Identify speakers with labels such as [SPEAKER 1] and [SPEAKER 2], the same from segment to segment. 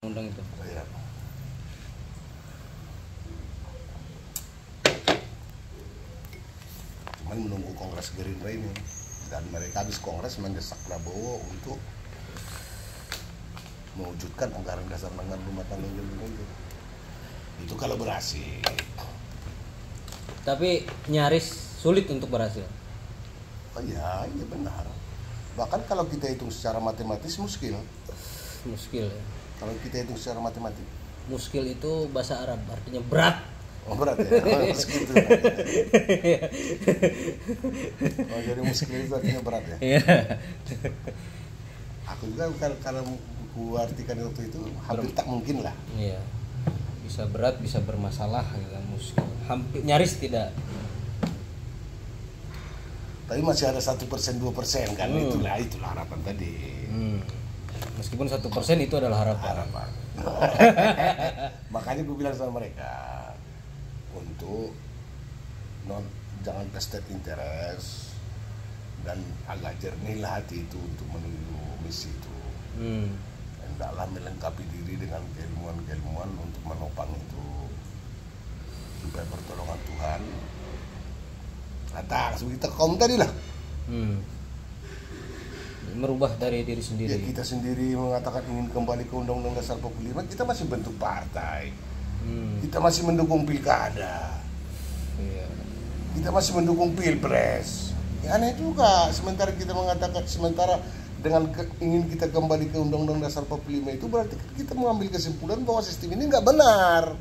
[SPEAKER 1] undang itu.
[SPEAKER 2] Iya. Cuman menunggu Kongres Gerindra ini, dan mereka habis Kongres mendesak Prabowo untuk mewujudkan anggaran dasar anggaran rumah tangga Gerindra itu. Itu kalau berhasil.
[SPEAKER 1] Tapi nyaris sulit untuk berhasil.
[SPEAKER 2] Oh iya benar. Bahkan kalau kita hitung secara matematis muskil.
[SPEAKER 1] Muskil ya.
[SPEAKER 2] Kalau kita hitung secara matematik.
[SPEAKER 1] Muskil itu bahasa Arab, artinya berat.
[SPEAKER 2] Oh berat ya. Oh, muskil itu. Oh jadi muskil itu artinya berat ya.
[SPEAKER 1] Iya.
[SPEAKER 2] Aku juga kalau ku artikan waktu itu hampir tak mungkin lah.
[SPEAKER 1] Iya. Bisa berat, bisa bermasalah gitu muskil. Hampir nyaris tidak.
[SPEAKER 2] Tapi masih ada 1%, 2% kan, itulah harapan tadi.
[SPEAKER 1] Meskipun 1% itu adalah harapan.
[SPEAKER 2] Makanya gue bilang sama mereka untuk jangan vested interest dan agak jernihlah hati itu untuk menuju misi itu. Hendaklah melengkapi diri dengan keilmuan-keilmuan untuk menopang itu supaya pertolongan Tuhan datang seperti kita kaum tadi lah.
[SPEAKER 1] Merubah dari diri
[SPEAKER 2] Ya
[SPEAKER 1] sendiri.
[SPEAKER 2] kita sendiri mengatakan ingin kembali ke Undang-Undang Dasar 45, kita masih bentuk partai. Kita masih mendukung pilkada.
[SPEAKER 1] Iya.
[SPEAKER 2] Kita masih mendukung pilpres. Ya aneh juga sementara kita mengatakan dengan ingin kita kembali ke Undang-Undang Dasar 45 itu berarti kita mengambil kesimpulan bahwa sistem ini nggak benar.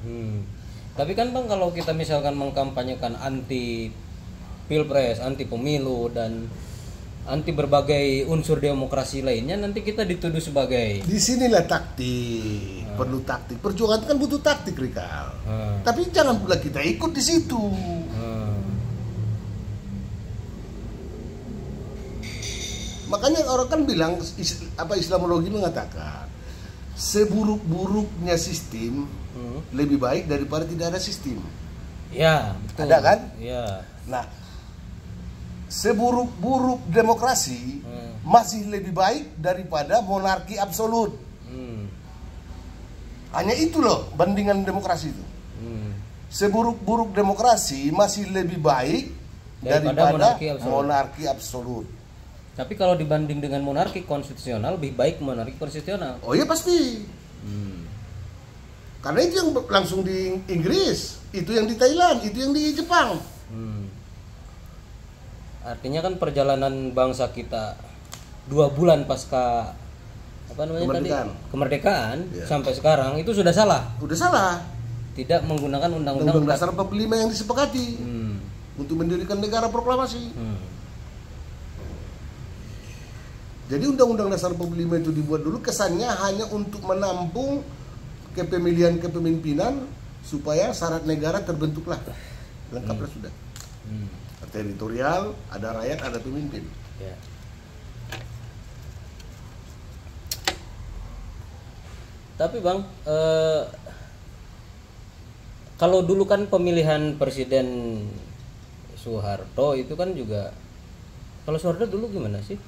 [SPEAKER 1] Tapi kan Bang, kalau kita misalkan mengkampanyekan anti pilpres, anti pemilu dan anti berbagai unsur demokrasi lainnya, nanti kita dituduh sebagai
[SPEAKER 2] Disinilah taktik, perlu taktik. Perjuangan kan butuh taktik, Rikal. Tapi jangan pula kita ikut di situ. Makanya orang kan bilang, Islamologi mengatakan seburuk-buruknya sistem lebih baik daripada tidak ada sistem.
[SPEAKER 1] Ya, betul.
[SPEAKER 2] Ada kan?
[SPEAKER 1] Ya.
[SPEAKER 2] Nah, seburuk-buruk demokrasi masih lebih baik daripada monarki absolut. Hanya itu loh bandingan demokrasi itu. Seburuk-buruk demokrasi masih lebih baik daripada monarki absolut.
[SPEAKER 1] Tapi kalau dibanding dengan monarki konstitusional, lebih baik monarki konstitusional.
[SPEAKER 2] Oh iya pasti. Karena itu yang langsung di Inggris, itu yang di Thailand, itu yang di Jepang.
[SPEAKER 1] Artinya kan perjalanan bangsa kita 2 bulan pasca kemerdekaan
[SPEAKER 2] Ya.
[SPEAKER 1] Sampai sekarang itu sudah salah.
[SPEAKER 2] Udah salah.
[SPEAKER 1] Tidak menggunakan
[SPEAKER 2] Undang-Undang Dasar 45 yang disepakati untuk mendirikan negara proklamasi. Jadi Undang-Undang Dasar 45 itu dibuat dulu kesannya hanya untuk menampung kepemilian kepemimpinan supaya syarat negara terbentuklah. Lengkaplah sudah. Teritorial, ada rakyat, ada pemimpin.
[SPEAKER 1] Ya. Tapi Bang, kalau dulu kan pemilihan Presiden Soeharto itu kan juga, kalau Soeharto dulu gimana sih?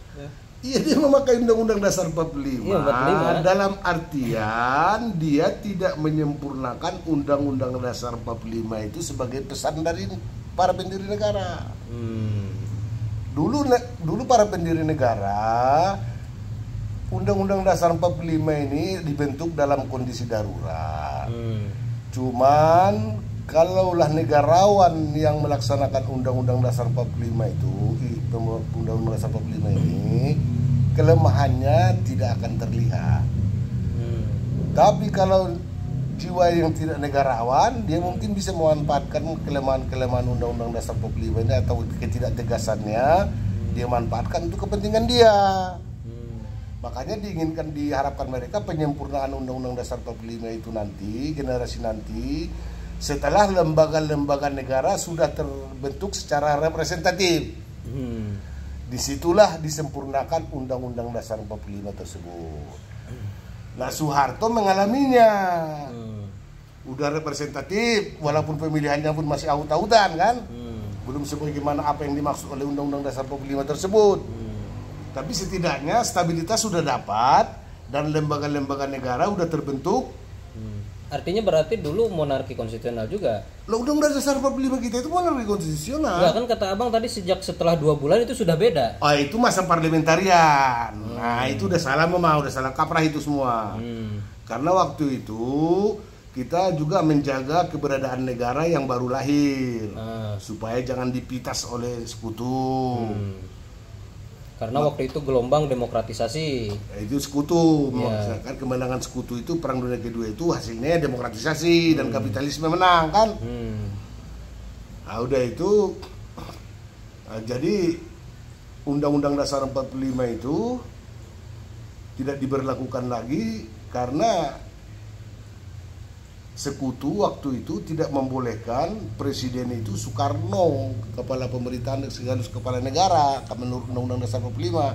[SPEAKER 2] Iya, dia memakai Undang-Undang Dasar 45.
[SPEAKER 1] Iya, 45.
[SPEAKER 2] Dalam artian dia tidak menyempurnakan Undang-Undang Dasar 45 itu sebagai pesan dari para pendiri negara. Dulu para pendiri negara, Undang-Undang Dasar 45 ini dibentuk dalam kondisi darurat. Cuman kalaulah negarawan yang melaksanakan Undang-Undang Dasar 45 itu, Undang-Undang Dasar 45 ini, kelemahannya tidak akan terlihat. Tapi kalau jiwa yang tidak negarawan, dia mungkin bisa memanfaatkan kelemahan-kelemahan Undang-Undang Dasar 45 ini atau ketidaktegasannya, dia manfaatkan untuk kepentingan dia. Makanya diharapkan mereka penyempurnaan Undang-Undang Dasar 45 itu nanti, generasi nanti, setelah lembaga-lembaga negara sudah terbentuk secara representatif. Disitulah disempurnakan Undang-Undang Dasar 45 tersebut. Nah, Soeharto mengalaminya. Udah representatif, walaupun pemilihannya pun masih aut-autan kan. Belum sebagaimana apa yang dimaksud oleh Undang-Undang Dasar 45 tersebut. Tapi setidaknya stabilitas sudah dapat dan lembaga-lembaga negara udah terbentuk.
[SPEAKER 1] Artinya berarti dulu monarki konstitusional juga.
[SPEAKER 2] Loh, Undang-Undang Dasar 45 kita itu monarki konstitusional.
[SPEAKER 1] Enggak kan kata abang tadi sejak setelah 2 bulan itu sudah beda.
[SPEAKER 2] Oh, itu masa parlementarian. Nah, itu udah salah udah salah kaprah itu semua. Karena waktu itu kita juga menjaga keberadaan negara yang baru lahir, supaya jangan dipitas oleh sekutu.
[SPEAKER 1] Karena waktu itu gelombang demokratisasi.
[SPEAKER 2] Itu sekutu,
[SPEAKER 1] Ya.
[SPEAKER 2] kan kemenangan sekutu itu Perang Dunia Kedua itu hasilnya demokratisasi dan kapitalisme menang kan. Nah, udah itu, jadi Undang-Undang Dasar 45 itu tidak diberlakukan lagi karena sekutu waktu itu tidak membolehkan presiden itu Soekarno, kepala pemerintahan sekaligus kepala negara menurut Undang-Undang Dasar 45.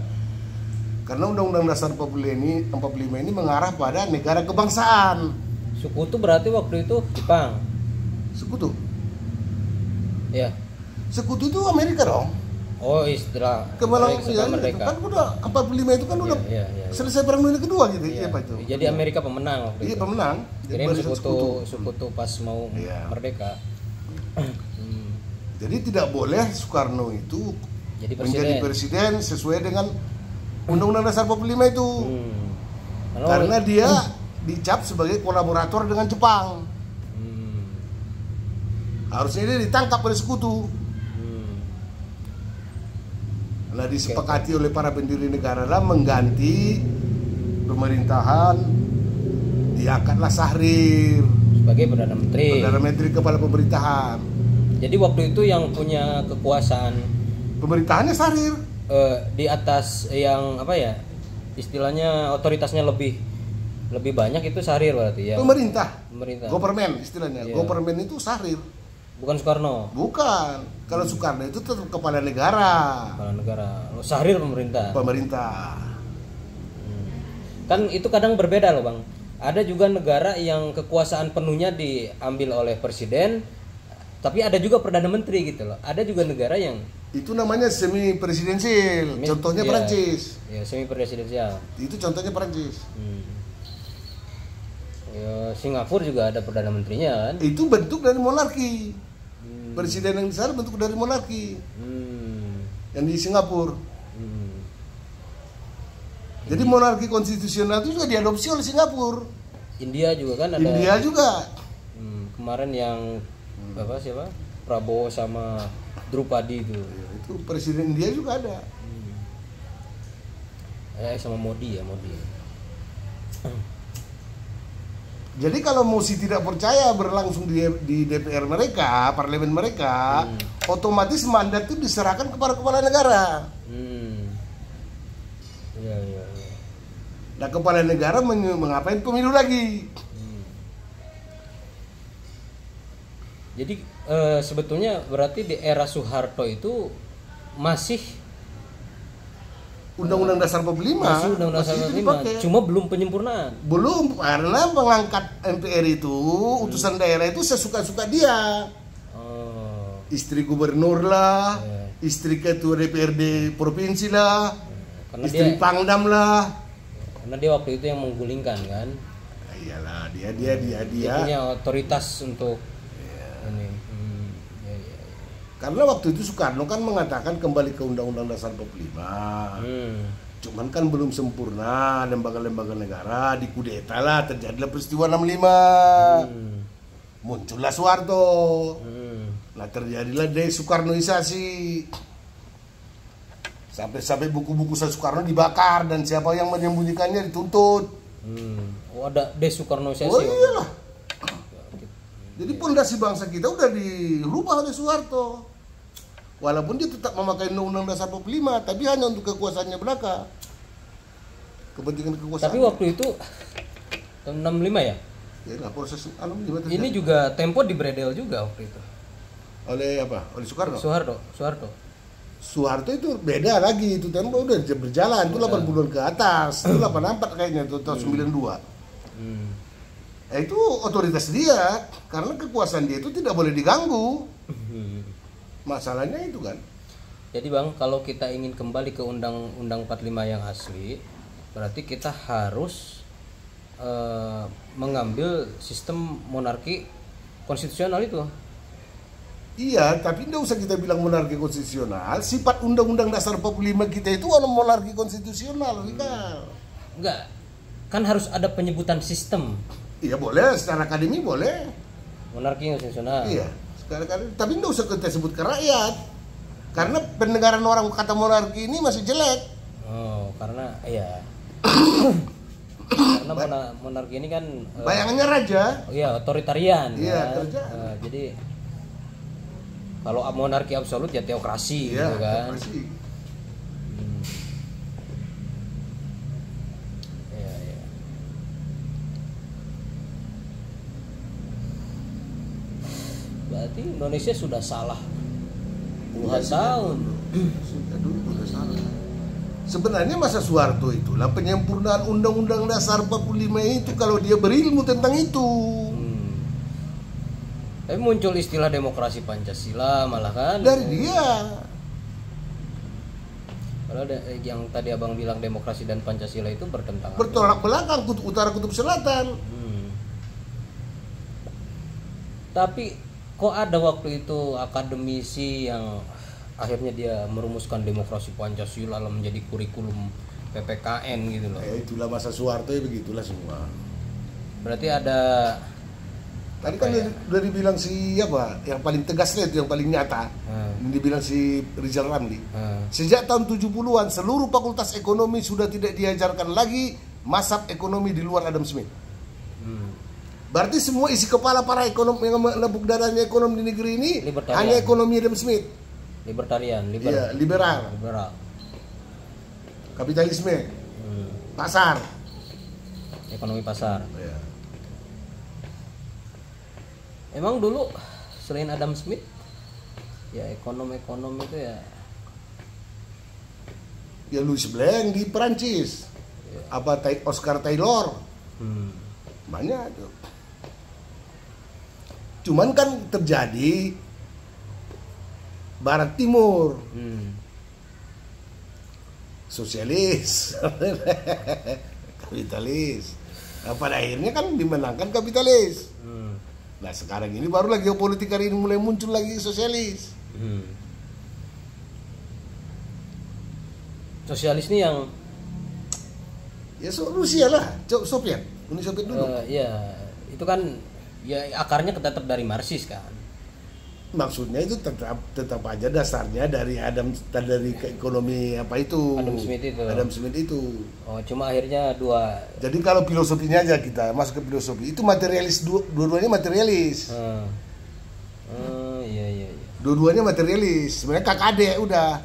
[SPEAKER 2] Karena Undang-Undang Dasar 45 ini mengarah pada negara kebangsaan.
[SPEAKER 1] Sekutu berarti waktu itu Jepang.
[SPEAKER 2] Sekutu.
[SPEAKER 1] Ya.
[SPEAKER 2] Sekutu itu Amerika dong.
[SPEAKER 1] Oh, istilah
[SPEAKER 2] Itu
[SPEAKER 1] merdeka.
[SPEAKER 2] kan udah 45 itu kan udah
[SPEAKER 1] Iya.
[SPEAKER 2] selesai Perang Dunia Kedua gitu.
[SPEAKER 1] Iya.
[SPEAKER 2] Apa itu?
[SPEAKER 1] Jadi Amerika pemenang waktu
[SPEAKER 2] Iya,
[SPEAKER 1] itu.
[SPEAKER 2] pemenang.
[SPEAKER 1] Kirain
[SPEAKER 2] Barisan
[SPEAKER 1] sekutu pas mau
[SPEAKER 2] Iya.
[SPEAKER 1] merdeka.
[SPEAKER 2] Jadi tidak boleh Soekarno itu
[SPEAKER 1] Jadi
[SPEAKER 2] menjadi presiden sesuai dengan Undang-Undang Dasar 45 itu. Karena dia dicap sebagai kolaborator dengan Jepang. Harusnya dia ditangkap oleh sekutu. Nah, disepakati oleh para pendiri negara lah mengganti pemerintahan, diangkatlah Syahrir
[SPEAKER 1] sebagai Perdana Menteri.
[SPEAKER 2] Perdana Menteri kepala pemerintahan.
[SPEAKER 1] Jadi waktu itu yang punya kekuasaan
[SPEAKER 2] Pemerintahannya Syahrir.
[SPEAKER 1] di atas yang apa ya? Istilahnya otoritasnya lebih banyak itu Syahrir berarti ya.
[SPEAKER 2] Pemerintah.
[SPEAKER 1] Government
[SPEAKER 2] Istilahnya.
[SPEAKER 1] Iya.
[SPEAKER 2] Government itu Syahrir.
[SPEAKER 1] Bukan Soekarno.
[SPEAKER 2] Bukan. Kalau Soekarno itu tetap kepala negara.
[SPEAKER 1] Kepala negara. Oh, Syahrir pemerintah.
[SPEAKER 2] Pemerintah.
[SPEAKER 1] Kan itu kadang berbeda loh, Bang. Ada juga negara yang kekuasaan penuhnya diambil oleh presiden, tapi ada juga perdana menteri gitu loh. Ada juga negara yang
[SPEAKER 2] Itu namanya semi presidensial. Contohnya
[SPEAKER 1] Iya.
[SPEAKER 2] Prancis.
[SPEAKER 1] Ya, semi presidensial.
[SPEAKER 2] Itu contohnya Prancis.
[SPEAKER 1] Ya, Singapura juga ada perdana menterinya kan.
[SPEAKER 2] Itu bentuk dari monarki. Presiden yang di sana bentuk dari monarki. Yang di Singapura. Jadi monarki konstitusional itu juga diadopsi oleh Singapura.
[SPEAKER 1] India juga kan ada.
[SPEAKER 2] India juga.
[SPEAKER 1] Kemarin yang siapa? Prabowo sama Drupadi itu.
[SPEAKER 2] Itu presiden India juga ada.
[SPEAKER 1] Sama Modi.
[SPEAKER 2] Jadi kalau mosi tidak percaya berlangsung di DPR mereka, parlemen mereka, otomatis mandat itu diserahkan kepada kepala negara.
[SPEAKER 1] Iya.
[SPEAKER 2] Nah, kepala negara mengapain pemilu lagi?
[SPEAKER 1] Jadi sebetulnya berarti di era Soeharto itu masih
[SPEAKER 2] Undang-Undang Dasar 45
[SPEAKER 1] masih Undang-Undang Dasar
[SPEAKER 2] itu
[SPEAKER 1] 45,
[SPEAKER 2] dipakai.
[SPEAKER 1] cuma belum penyempurnaan.
[SPEAKER 2] Belum, karena mengangkat MPR itu, utusan daerah itu sesuka-suka dia.
[SPEAKER 1] Oh.
[SPEAKER 2] Istri gubernur lah, istri ketua DPRD provinsi lah,
[SPEAKER 1] Karena
[SPEAKER 2] istri
[SPEAKER 1] dia
[SPEAKER 2] pangdam lah.
[SPEAKER 1] karena dia waktu itu yang menggulingkan kan.
[SPEAKER 2] Nah, iyalah, dia.
[SPEAKER 1] Dia punya otoritas untuk ini.
[SPEAKER 2] Karena waktu itu Soekarno kan mengatakan kembali ke Undang-Undang Dasar 45. Cuman kan belum sempurna lembaga-lembaga negara, dikudeta lah, terjadilah peristiwa 65. Muncullah Soeharto. Nah, terjadilah Soekarnoisasi. Sampai buku-buku Soekarno dibakar dan siapa yang menyembunyikannya dituntut.
[SPEAKER 1] Oh, ada Soekarnoisasi.
[SPEAKER 2] Oh iyalah. Jadi pondasi bangsa kita udah dirubah oleh Soeharto. Walaupun dia tetap memakai Undang-Undang Dasar 45, tapi hanya untuk kekuasaannya belaka. Kepentingan kekuasaan.
[SPEAKER 1] Tapi waktu itu tahun 65 ya?
[SPEAKER 2] Ya lah, proses
[SPEAKER 1] Ini juga Tempo dibredel juga waktu itu.
[SPEAKER 2] oleh apa? Oleh Soekarno.
[SPEAKER 1] Soeharto.
[SPEAKER 2] Soeharto itu beda lagi, itu tempo udah berjalan, itu 80-an ke atas, itu 84 kayaknya, itu tahun 92. Itu otoritas dia, karena kekuasaan dia itu tidak boleh diganggu. Masalahnya itu kan.
[SPEAKER 1] Jadi Bang, kalau kita ingin kembali ke Undang-Undang 45 yang asli, berarti kita harus mengambil sistem monarki konstitusional itu.
[SPEAKER 2] Iya, tapi tidak usah kita bilang monarki konstitusional. Sifat Undang-Undang Dasar 45 kita itu monarki konstitusional,
[SPEAKER 1] Enggak, kan harus ada penyebutan sistem.
[SPEAKER 2] Iya boleh, secara akademi boleh.
[SPEAKER 1] Monarki konstitusional.
[SPEAKER 2] Iya, secara akademi. Tapi tidak usah kita sebut ke rakyat. Karena pendengaran orang kata monarki ini masih jelek.
[SPEAKER 1] Oh, karena iya. Karena monarki ini kan
[SPEAKER 2] bayangannya raja.
[SPEAKER 1] Iya, otoritarian.
[SPEAKER 2] Iya,
[SPEAKER 1] kan? Jadi kalau monarki absolut ya teokrasi,
[SPEAKER 2] iya,
[SPEAKER 1] gitu kan.
[SPEAKER 2] Teokrasi.
[SPEAKER 1] Iya, iya. Berarti Indonesia sudah salah puluhan tahun.
[SPEAKER 2] Sudah dulu sudah salah. Sebenarnya masa Soeharto itulah penyempurnaan Undang-Undang Dasar 45 itu kalau dia berilmu tentang itu.
[SPEAKER 1] Tapi muncul istilah demokrasi Pancasila malah kan
[SPEAKER 2] Dari dia.
[SPEAKER 1] Padahal yang tadi abang bilang demokrasi dan Pancasila itu bertentangan.
[SPEAKER 2] Bertolak belakang, kutub utara kutub selatan.
[SPEAKER 1] Tapi kok ada waktu itu akademisi yang akhirnya dia merumuskan demokrasi Pancasila lalu menjadi kurikulum PPKN gitu loh.
[SPEAKER 2] Itulah masa Soeharto ya, begitulah semua.
[SPEAKER 1] Berarti ada
[SPEAKER 2] tadi kan udah dibilang si apa yang paling tegasnya itu yang paling nyata. Yang dibilang si Rizal Ramli. Sejak tahun 70-an seluruh fakultas ekonomi sudah tidak diajarkan lagi mazhab ekonomi di luar Adam Smith. Berarti semua isi kepala para ekonom yang menepuk dadanya ekonomi di negeri ini hanya ekonomi Adam Smith.
[SPEAKER 1] Libertarian,
[SPEAKER 2] iya, liberal. Kapitalisme. Pasar.
[SPEAKER 1] Ekonomi pasar.
[SPEAKER 2] Ya.
[SPEAKER 1] Emang dulu selain Adam Smith ya ekonom itu
[SPEAKER 2] ya Louis Blanc di Perancis. Apa Oscar Taylor. Banyak tuh. Cuman kan terjadi Barat Timur, sosialis, kapitalis. Nah, pada akhirnya kan dimenangkan kapitalis. Nah sekarang ini barulah geopolitik hari ini mulai muncul lagi sosialis.
[SPEAKER 1] Sosialis ini yang
[SPEAKER 2] ya Rusia lah, Soviet, Uni Soviet dulu.
[SPEAKER 1] Ya itu kan ya akarnya tetap dari Marxis kan.
[SPEAKER 2] Maksudnya itu tetap aja dasarnya dari dari ekonomi apa itu Adam Smith itu.
[SPEAKER 1] Oh cuma akhirnya dua.
[SPEAKER 2] Jadi kalau filosofinya aja kita masuk ke filosofi itu materialis, dua-duanya materialis.
[SPEAKER 1] Iya.
[SPEAKER 2] Dua-duanya materialis. Sebenarnya kakak adik udah.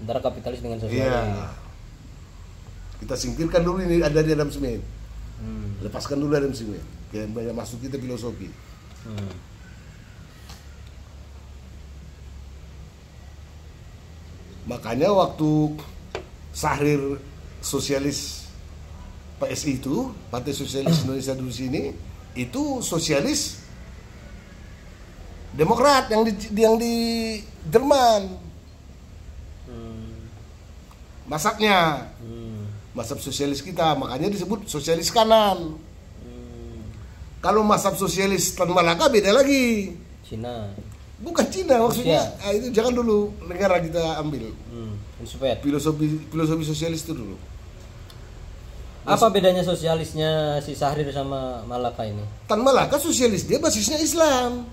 [SPEAKER 1] Antara kapitalis dengan sosialis.
[SPEAKER 2] Iya. Kita singkirkan dulu ini ada di Adam Smith. Lepaskan dulu Adam Smith. Jangan banyak masuk kita filosofi. Makanya waktu Syahrir sosialis PSI itu, Partai Sosialis Indonesia dulu sini, itu sosialis Demokrat yang di Jerman. Masaknya. Mazhab sosialis kita, makanya disebut sosialis kanan. Kalau mazhab sosialis Tan Malaka beda lagi.
[SPEAKER 1] Cina.
[SPEAKER 2] Bukan Cina maksudnya. Itu jangan dulu negara kita ambil. Filosofi sosialis itu dulu.
[SPEAKER 1] Apa bedanya sosialisnya si Syahrir sama Malaka ini?
[SPEAKER 2] Tan Malaka sosialis dia basisnya Islam.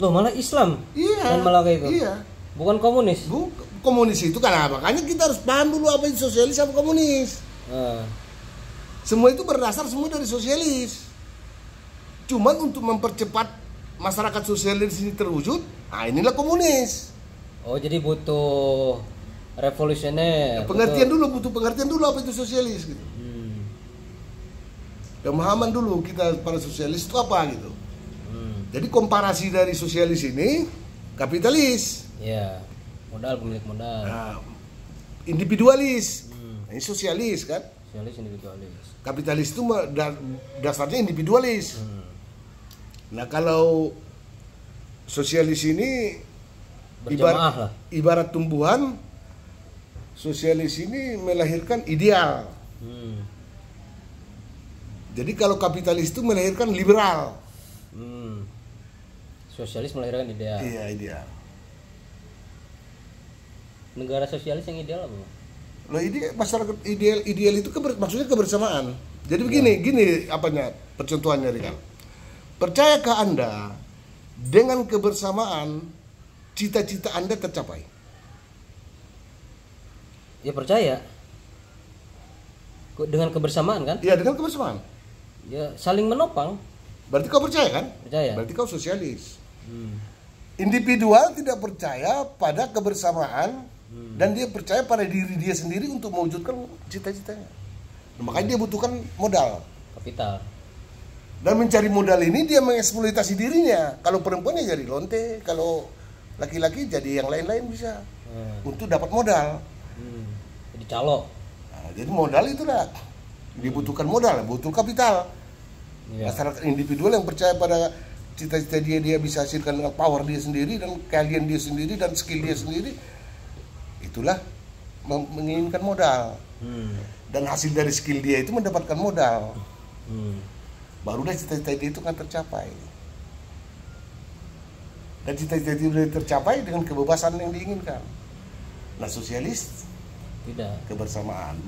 [SPEAKER 1] Loh malah Islam?
[SPEAKER 2] Iya.
[SPEAKER 1] Tan Malaka itu?
[SPEAKER 2] Iya.
[SPEAKER 1] Bukan komunis?
[SPEAKER 2] Komunis itu kan makanya kita harus paham dulu apa itu sosialis sama komunis. Semua itu berdasar semua dari sosialis. Cuman untuk mempercepat masyarakat sosialis ini terwujud, inilah komunis.
[SPEAKER 1] Oh jadi butuh revolusioner.
[SPEAKER 2] Butuh pengertian dulu apa itu sosialis gitu. Pemahaman dulu kita para sosialis itu apa gitu. Jadi komparasi dari sosialis ini kapitalis.
[SPEAKER 1] Ya, modal pemilik modal.
[SPEAKER 2] Nah, individualis. Ini sosialis kan?
[SPEAKER 1] Sosialis individualis.
[SPEAKER 2] Kapitalis itu dasarnya individualis. Nah kalau sosialis ini ibarat tumbuhan, Sosialis ini melahirkan ideal. Jadi kalau kapitalis itu melahirkan liberal.
[SPEAKER 1] Sosialis melahirkan ideal.
[SPEAKER 2] Iya, ideal.
[SPEAKER 1] Negara sosialis yang ideal apa?
[SPEAKER 2] Loh, ini masyarakat ideal itu maksudnya kebersamaan. Jadi gini apanya percontohannya, Rikan. Percayakah Anda dengan kebersamaan cita-cita Anda tercapai?
[SPEAKER 1] Ya percaya. Dengan kebersamaan kan?
[SPEAKER 2] Iya, dengan kebersamaan.
[SPEAKER 1] Ya saling menopang.
[SPEAKER 2] Berarti kau percaya kan?
[SPEAKER 1] Percaya.
[SPEAKER 2] Berarti kau sosialis. Individual tidak percaya pada kebersamaan dan dia percaya pada diri dia sendiri untuk mewujudkan cita-citanya. Makanya dia butuhkan modal,
[SPEAKER 1] Kapital.
[SPEAKER 2] dan mencari modal ini dia mengeksploitasi dirinya. Kalau perempuan ya jadi lonte, kalau laki-laki jadi yang lain-lain bisa untuk dapat modal.
[SPEAKER 1] Jadi calo.
[SPEAKER 2] Nah, jadi modal itulah dibutuhkan modal, butuh kapital. Masyarakat individual yang percaya pada cita-cita dia bisa hasilkan dengan power dia sendiri dan keahlian dia sendiri dan skill dia sendiri, itulah menginginkan modal. Dan hasil dari skill dia itu mendapatkan modal. Baru dah cita-cita dia itu kan tercapai. Dan cita-cita itu tercapai dengan kebebasan yang diinginkan. Nah, sosialis
[SPEAKER 1] tidak,
[SPEAKER 2] kebersamaan.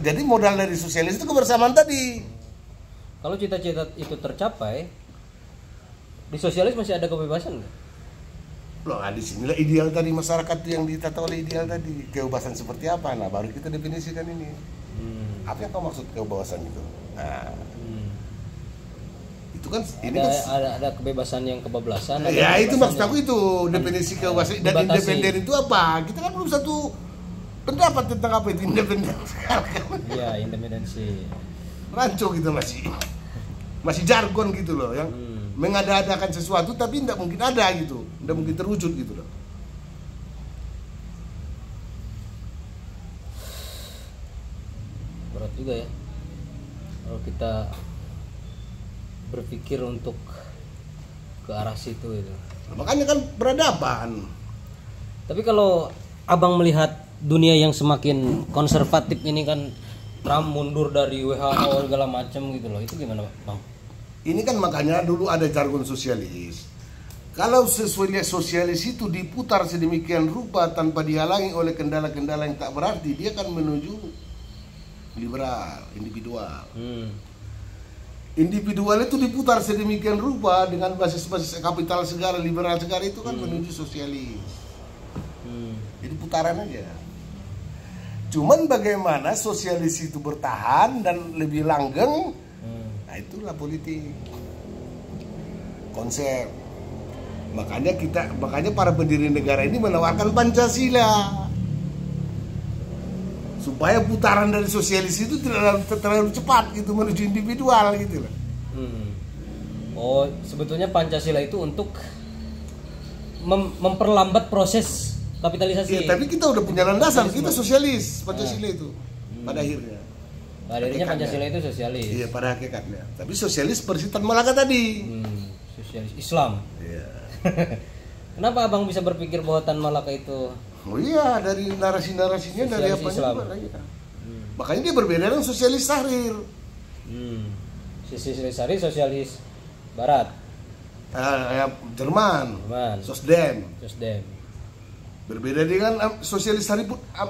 [SPEAKER 2] Jadi modal dari sosialis itu kebersamaan tadi.
[SPEAKER 1] Kalau cita-cita itu tercapai, di sosialis masih ada kebebasan nggak?
[SPEAKER 2] Loh, di sinilah ideal tadi, masyarakat yang ditata oleh ideal tadi. Kebebasan seperti apa? Nah, baru kita definisikan ini. Apa yang kau maksud kebebasan itu? Nah, itu kan ini
[SPEAKER 1] ada kebebasan yang kebablasan.
[SPEAKER 2] Ya, itu maksud aku itu definisi kebebasan dan independen itu apa? Kita kan belum satu pendapat tentang apa itu independen.
[SPEAKER 1] Iya, independensi.
[SPEAKER 2] Rancu gitu masih jargon gitu loh, yang mengada-adakan sesuatu tapi tidak mungkin ada gitu, tidak mungkin terwujud gitu loh.
[SPEAKER 1] Berat juga ya kalau kita berpikir untuk ke arah situ itu.
[SPEAKER 2] Nah, makanya kan peradaban.
[SPEAKER 1] Tapi kalau abang melihat dunia yang semakin konservatif ini kan, Trump mundur dari WHO segala macam gitu loh, itu gimana bang?
[SPEAKER 2] Ini kan makanya dulu ada jargon sosialis. Kalau sesuai sosialis itu diputar sedemikian rupa tanpa dihalangi oleh kendala-kendala yang tak berarti, dia akan menuju liberal, individual. Individual itu diputar sedemikian rupa dengan basis-basis kapital segala, liberal segala, itu kan menuju sosialis. Jadi putaran aja. Cuman bagaimana sosialis itu bertahan dan lebih langgeng, nah itulah politik, konsep. Makanya para pendiri negara ini menawarkan Pancasila supaya putaran dari sosialis itu tidak terlalu cepat gitu menuju individual gitu loh.
[SPEAKER 1] Oh, sebetulnya Pancasila itu untuk memperlambat proses kapitalisasi.
[SPEAKER 2] Ya, tapi kita udah punya landasan, kita sosialis Pancasila itu pada akhirnya.
[SPEAKER 1] Pada akhirnya Pancasila itu sosialis.
[SPEAKER 2] Iya, pada hakikatnya. Tapi sosialis versi Tan Malaka tadi.
[SPEAKER 1] Sosialis Islam.
[SPEAKER 2] Iya.
[SPEAKER 1] Kenapa abang bisa berpikir bahwa Tan Malaka itu?
[SPEAKER 2] Oh iya, dari narasi-narasinya, dari apa juga. Makanya dia berbeda dengan sosialis Tahrir.
[SPEAKER 1] Sosialis Tahrir sosialis Barat.
[SPEAKER 2] Jerman. Sosdem. Berbeda dengan sosialis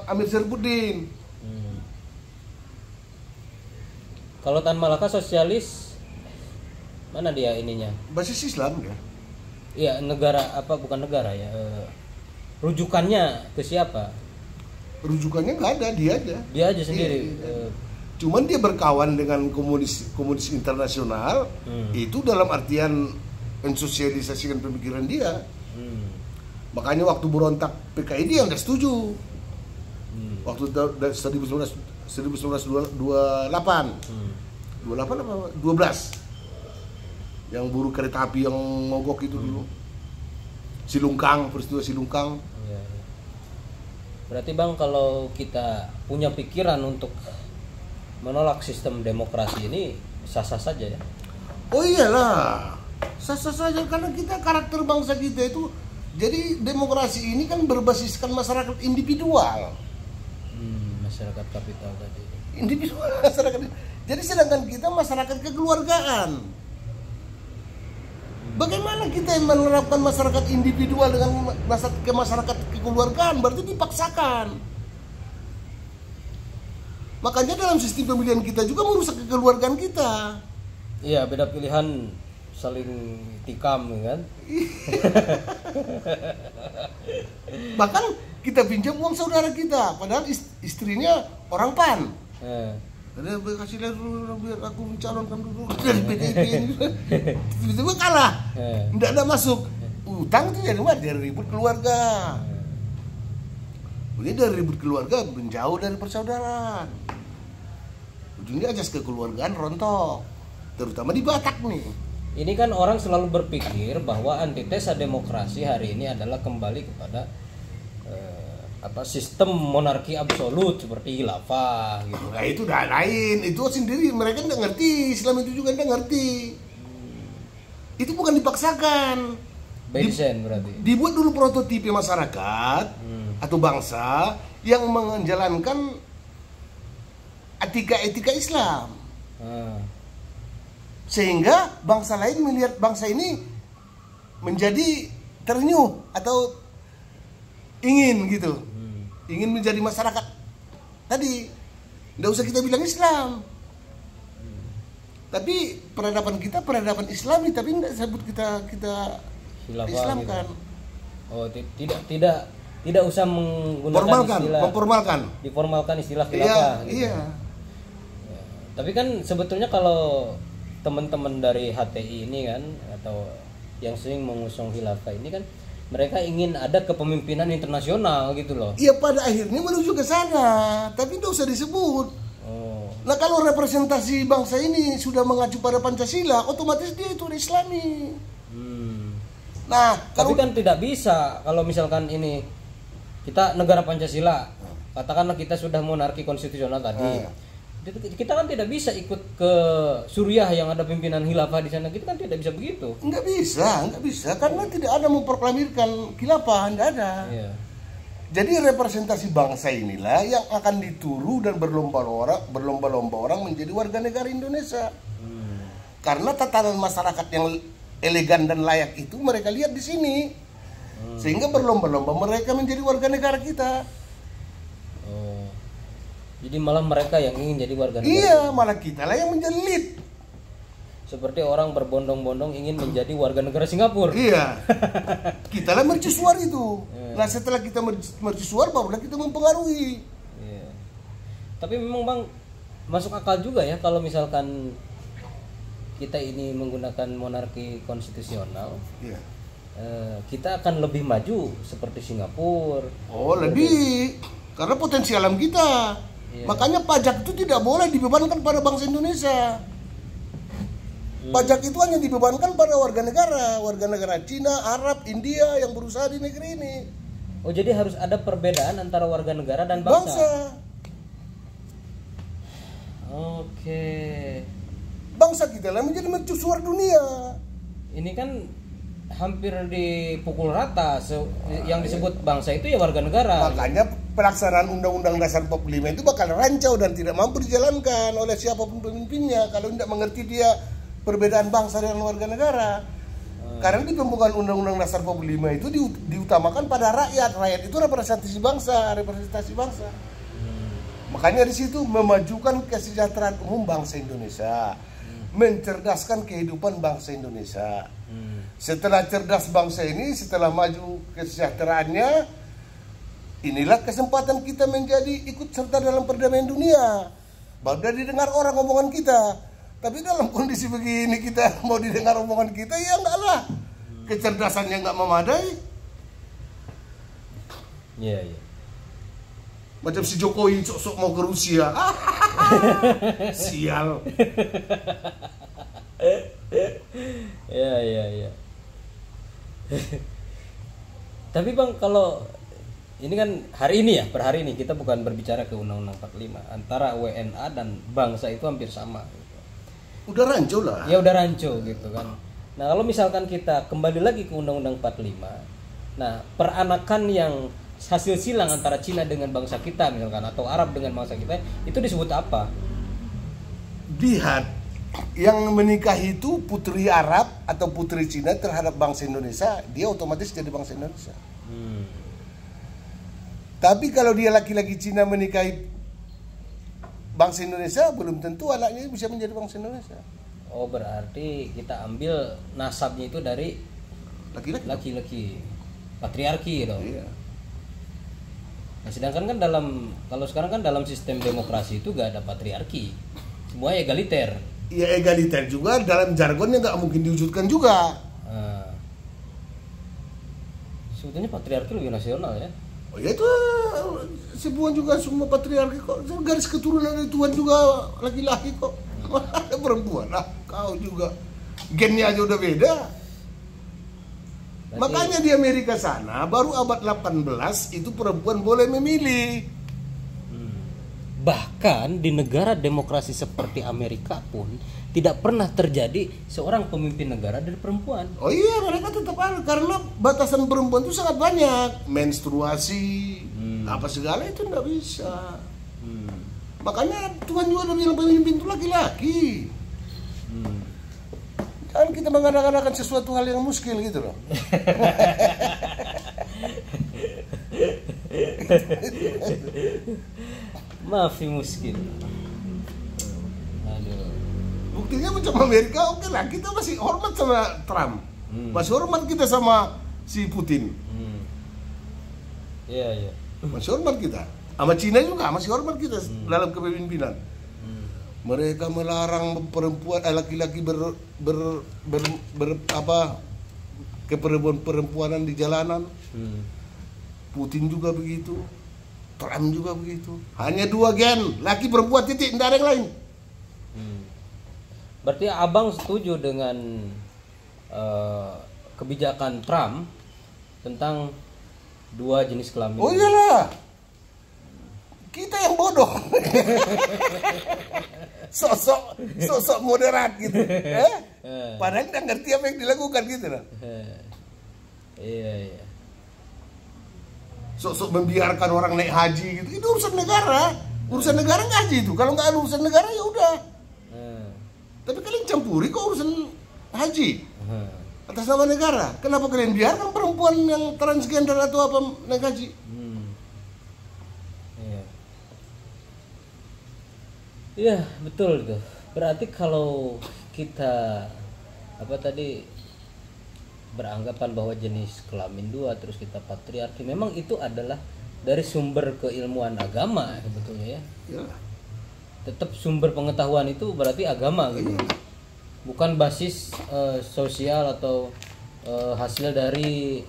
[SPEAKER 2] Amir Syarifuddin.
[SPEAKER 1] Kalau Tan Malaka sosialis mana dia ininya?
[SPEAKER 2] Basis Islam ya.
[SPEAKER 1] Iya, negara apa, bukan negara ya. Rujukannya ke siapa?
[SPEAKER 2] Rujukannya nggak ada, dia aja.
[SPEAKER 1] Dia aja sendiri.
[SPEAKER 2] Cuman dia berkawan dengan komunis internasional, itu dalam artian mensosialisasikan pemikiran dia. Makanya waktu berontak PKI dia nggak setuju. Waktu 1928 apa 12 yang buruh kereta api yang mogok itu dulu, Silungkang, peristiwa Silungkang.
[SPEAKER 1] Berarti bang, kalau kita punya pikiran untuk menolak sistem demokrasi ini sah-sah saja ya?
[SPEAKER 2] Oh iyalah, sah-sah saja, karena kita karakter bangsa kita itu, jadi demokrasi ini kan berbasiskan masyarakat individual.
[SPEAKER 1] masyarakat kapital tadi.
[SPEAKER 2] Individual masyarakat. Jadi sedangkan kita masyarakat kekeluargaan. Bagaimana kita menerapkan masyarakat individual dengan masyarakat kekeluargaan? Berarti dipaksakan. Makanya dalam sistem pemilihan kita juga merusak kekeluargaan kita.
[SPEAKER 1] Iya, beda pilihan saling tikam kan.
[SPEAKER 2] Bahkan kita pinjam uang saudara kita, padahal istrinya orang PAN. Ada kasih lihat dulu biar aku mencalonkan dulu dari PDIP ini. Tiba-tiba kalah, tidak ada masuk. Utang itu jadi apa? Dari ribut keluarga. Jadi dari ribut keluarga menjauh dari persaudaraan. Ujungnya ajas kekeluargaan rontok, terutama di Batak nih.
[SPEAKER 1] Ini kan orang selalu berpikir bahwa antitesa demokrasi hari ini adalah kembali kepada sistem monarki absolut seperti khilafah gitu.
[SPEAKER 2] Nah itu udah lain, itu sendiri mereka nggak ngerti, Islam itu juga nggak ngerti. Itu bukan dipaksakan.
[SPEAKER 1] Bensen berarti.
[SPEAKER 2] Dibuat dulu prototipe masyarakat atau bangsa yang menjalankan etika Islam. Sehingga bangsa lain melihat bangsa ini menjadi ternyuh atau ingin gitu. Ingin menjadi masyarakat tadi. Tidak usah kita bilang Islam. Tapi peradaban kita peradaban Islami, tapi tidak sebut kita Islamkan.
[SPEAKER 1] Gitu. Oh, tidak usah menggunakan diformalkan istilah khilafah. Gitu.
[SPEAKER 2] Iya.
[SPEAKER 1] Ya. Tapi kan sebetulnya kalau teman-teman dari HTI ini kan atau yang sering mengusung khilafah ini kan mereka ingin ada kepemimpinan internasional gitu loh.
[SPEAKER 2] Iya, pada akhirnya menuju ke sana, tapi tidak usah disebut.
[SPEAKER 1] Oh.
[SPEAKER 2] Nah kalau representasi bangsa ini sudah mengacu pada Pancasila, otomatis dia itu Islami. Nah,
[SPEAKER 1] tapi kan tidak bisa kalau misalkan ini kita negara Pancasila, katakanlah kita sudah monarki konstitusional tadi. Kita kan tidak bisa ikut ke Suriah yang ada pimpinan khilafah di sana. Kita kan tidak bisa begitu.
[SPEAKER 2] Nggak bisa karena tidak ada memproklamirkan khilafah, tidak ada.
[SPEAKER 1] Iya.
[SPEAKER 2] Jadi representasi bangsa inilah yang akan dituru dan berlomba-lomba orang menjadi warga negara Indonesia. Karena tatanan masyarakat yang elegan dan layak itu mereka lihat di sini. Sehingga berlomba-lomba mereka menjadi warga negara kita.
[SPEAKER 1] Jadi malah mereka yang ingin jadi warga negara.
[SPEAKER 2] Iya, malah kita lah yang menjadi lead.
[SPEAKER 1] Seperti orang berbondong-bondong ingin menjadi warga negara Singapura.
[SPEAKER 2] Iya. Kita lah mercusuar itu. Nah setelah kita mercusuar barulah kita mempengaruhi.
[SPEAKER 1] Iya. Tapi memang Bang masuk akal juga ya kalau misalkan kita ini menggunakan monarki konstitusional.
[SPEAKER 2] Iya.
[SPEAKER 1] Kita akan lebih maju seperti Singapura.
[SPEAKER 2] Oh lebih. Karena potensi alam kita. Iya. Makanya pajak itu tidak boleh dibebankan pada bangsa Indonesia. Pajak itu hanya dibebankan pada warga negara Cina, Arab, India yang berusaha di negeri ini.
[SPEAKER 1] Oh jadi harus ada perbedaan antara warga negara dan bangsa. Oke.
[SPEAKER 2] Bangsa kita lah menjadi mercusuar dunia.
[SPEAKER 1] Ini kan hampir dipukul rata. Yang disebut bangsa itu ya warga negara.
[SPEAKER 2] Makanya pelaksanaan Undang-Undang Dasar 45 itu bakal rancau dan tidak mampu dijalankan oleh siapapun pemimpinnya kalau tidak mengerti dia perbedaan bangsa dan warga negara. Karena di pembukaan Undang-Undang Dasar 45 itu diutamakan pada rakyat. Rakyat itu representasi bangsa. Makanya di situ memajukan kesejahteraan umum bangsa Indonesia, mencerdaskan kehidupan bangsa Indonesia. Setelah cerdas bangsa ini, setelah maju kesejahteraannya, inilah kesempatan kita menjadi ikut serta dalam perdamaian dunia. Baru didengar orang omongan kita. Tapi dalam kondisi begini kita mau didengar omongan kita, ya enggak lah. Kecerdasannya enggak memadai.
[SPEAKER 1] Iya.
[SPEAKER 2] Macam si Jokowi sok-sok mau ke Rusia. Sial.
[SPEAKER 1] Iya. Tapi Bang, kalau ini kan hari ini ya, per hari ini kita bukan berbicara ke Undang-Undang 45. Antara WNA dan bangsa itu hampir sama.
[SPEAKER 2] Udah rancu lah.
[SPEAKER 1] Ya udah rancu gitu kan. Nah kalau misalkan kita kembali lagi ke Undang-Undang 45, nah peranakan yang hasil silang antara Cina dengan bangsa kita misalkan, atau Arab dengan bangsa kita, itu disebut apa?
[SPEAKER 2] Lihat, yang menikahi itu putri Arab atau putri Cina terhadap bangsa Indonesia, dia otomatis jadi bangsa Indonesia. Tapi kalau dia laki-laki Cina menikahi bangsa Indonesia, belum tentu anaknya bisa menjadi bangsa Indonesia.
[SPEAKER 1] Oh, berarti kita ambil nasabnya itu dari laki-laki, patriarki gitu.
[SPEAKER 2] Iya.
[SPEAKER 1] Nah, sedangkan kan kalau sekarang kan dalam sistem demokrasi itu gak ada patriarki, semua egaliter.
[SPEAKER 2] Ya egaliter juga, dalam jargonnya nggak mungkin diwujudkan juga.
[SPEAKER 1] Sebetulnya patriarki lebih nasional ya.
[SPEAKER 2] Oh ya itu semua juga semua patriarki kok. Garis keturunan dari Tuhan juga laki-laki kok. Ada perempuan lah, kau juga. Gennya aja udah beda.
[SPEAKER 1] Berarti,
[SPEAKER 2] makanya di Amerika sana baru abad 18 itu perempuan boleh memilih.
[SPEAKER 1] Bahkan di negara demokrasi seperti Amerika pun tidak pernah terjadi seorang pemimpin negara dari perempuan.
[SPEAKER 2] Oh iya, mereka tetap ada karena batasan perempuan itu sangat banyak, menstruasi, apa segala itu nggak bisa. Makanya Tuhan juga udah bilang pemimpin itu laki-laki. Jangan kita mengadakan sesuatu hal yang muskil gitu loh.
[SPEAKER 1] Maafi muskil. Aduh.
[SPEAKER 2] Buktinya macam Amerika, oke lah, kita masih hormat sama Trump, masih hormat kita sama si Putin.
[SPEAKER 1] Iya.
[SPEAKER 2] Masih hormat kita. Sama Cina juga masih hormat kita dalam kepemimpinan. Mereka melarang perempuan, laki-laki keperempuan-perempuanan di jalanan. Putin juga begitu, Trump juga begitu. Hanya 2 gen, laki perempuan titik, tidak ada yang lain.
[SPEAKER 1] Berarti abang setuju dengan kebijakan Trump tentang 2 jenis kelamin?
[SPEAKER 2] Oh iyalah, kita yang bodoh. Sosok moderat gitu. Padahal nggak ngerti apa yang dilakukan gitu loh.
[SPEAKER 1] Iya.
[SPEAKER 2] Sok membiarkan orang naik haji gitu. Itu urusan negara. Urusan negara nggak haji itu. Kalau nggak ada urusan negara ya udah. Tapi kalian campuri kok urusan haji atas nama negara. Kenapa kalian biarkan perempuan yang transgender atau apa naik haji?
[SPEAKER 1] Iya, betul tuh. Berarti kalau kita beranggapan bahwa jenis kelamin 2 terus kita patriarki, memang itu adalah dari sumber keilmuan agama sebetulnya ya. Tetap sumber pengetahuan itu berarti agama gitu. Bukan basis sosial atau hasil dari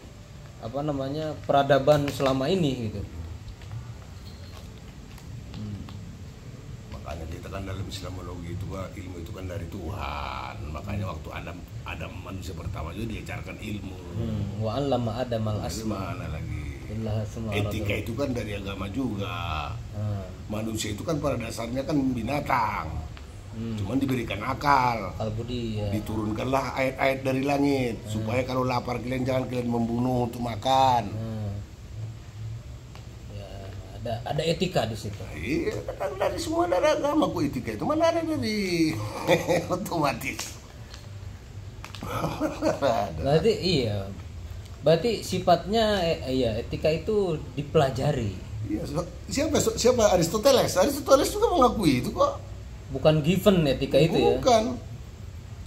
[SPEAKER 1] peradaban selama ini gitu.
[SPEAKER 2] Makanya kita kan dalam Islamologi itu ilmu itu kan dari Tuhan. Makanya waktu Adam manusia pertama juga diajarkan ilmu.
[SPEAKER 1] Wa 'allama Adamal asma.
[SPEAKER 2] Mana lagi? Etika itu kan dari agama juga. Manusia itu kan pada dasarnya kan binatang. Cuman diberikan akal
[SPEAKER 1] budi ya.
[SPEAKER 2] Diturunkanlah ayat-ayat dari langit supaya kalau lapar jangan kalian membunuh untuk makan.
[SPEAKER 1] Ya, ada etika di situ.
[SPEAKER 2] Iya, kan dari semua dari agama kok etika itu mana ada dari otomatis.
[SPEAKER 1] Berarti iya. Berarti sifatnya etika itu dipelajari.
[SPEAKER 2] Iya, siapa Aristoteles? Aristoteles juga mengakui itu kok.
[SPEAKER 1] Bukan given etika itu ya.
[SPEAKER 2] Bukan.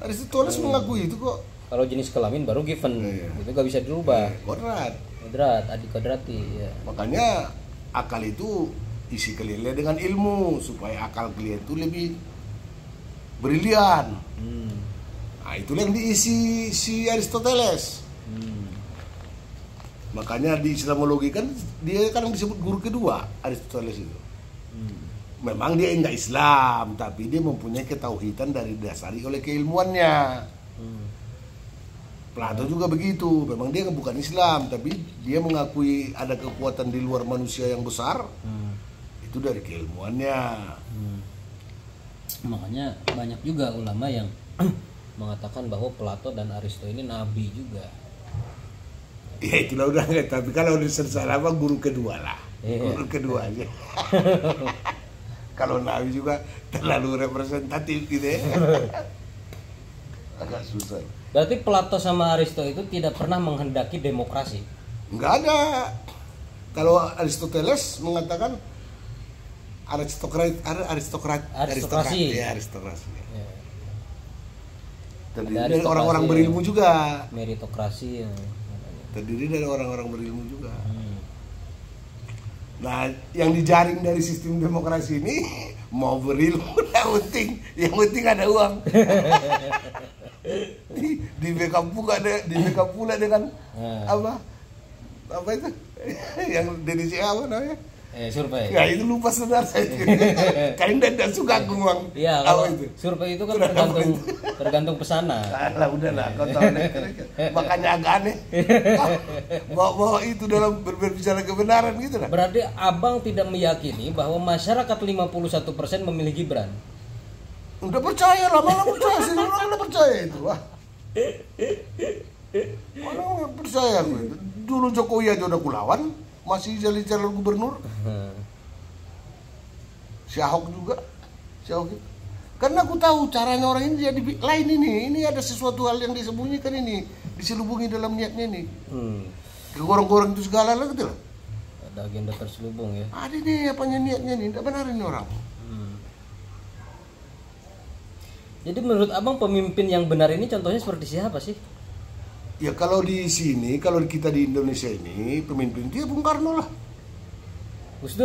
[SPEAKER 2] Aristoteles mengakui itu kok.
[SPEAKER 1] Kalau jenis kelamin baru given. Itu gak bisa dirubah. Kodrat, adik kodrati ya.
[SPEAKER 2] Makanya akal itu isi kalian dengan ilmu supaya akal kalian itu lebih brilian. Nah, itulah yang diisi si Aristoteles. Makanya di Islamologi kan dia kan disebut guru kedua Aristoteles itu. Memang dia enggak Islam, tapi dia mempunyai ketauhidan dari dasari oleh keilmuannya. Plato juga begitu, memang dia bukan Islam, tapi dia mengakui ada kekuatan di luar manusia yang besar. Itu dari keilmuannya.
[SPEAKER 1] Makanya banyak juga ulama yang mengatakan bahwa Plato dan Aristo ini nabi juga.
[SPEAKER 2] Ya itulah udah, tapi kalau udah selesai apa guru kedua lah. Guru kedua aja. Kalau Nabi juga terlalu representatif gitu ya. Agak susah.
[SPEAKER 1] Berarti Plato sama Aristo itu tidak pernah menghendaki demokrasi.
[SPEAKER 2] Enggak ada. Kalau Aristoteles mengatakan aristokrasi. Ya, aristokrasi. Ya. Terdiri dari orang-orang berilmu juga.
[SPEAKER 1] Meritokrasi. Ya.
[SPEAKER 2] Terdiri dari orang-orang berilmu juga. Nah, yang dijaring dari sistem demokrasi ini mau berilmu yang penting ada uang. di backup pula dengan apa itu yang DDC apa namanya?
[SPEAKER 1] Survei.
[SPEAKER 2] Ya itu lupa saudara saya. Kalian tidak suka aku uang.
[SPEAKER 1] Iya, kalau itu. Survei itu kan tergantung pesanan.
[SPEAKER 2] Lah udahlah, kau tahu makanya agak aneh. Bawa itu dalam berbicara kebenaran gitu lah.
[SPEAKER 1] Berarti Abang tidak meyakini bahwa masyarakat 51% memilih Gibran.
[SPEAKER 2] Udah percaya lah, malah percaya sih, malah percaya itu. Wah. Malah percaya gue itu. Dulu Jokowi aja udah kulawan. Masih jadi calon gubernur. Si Ahok juga. Karena aku tahu caranya orang ini jadi lain ini ada sesuatu hal yang disembunyikan ini, diselubungi dalam niatnya ini. Gorong-gorong itu segala lah gitu lah.
[SPEAKER 1] Ada agenda terselubung ya.
[SPEAKER 2] Ada nih apanya niatnya nih, tidak benar ini orang.
[SPEAKER 1] Jadi menurut Abang pemimpin yang benar ini contohnya seperti siapa sih?
[SPEAKER 2] Ya kalau di sini, kalau kita di Indonesia ini, pemimpin dia Bung Karno lah. Gus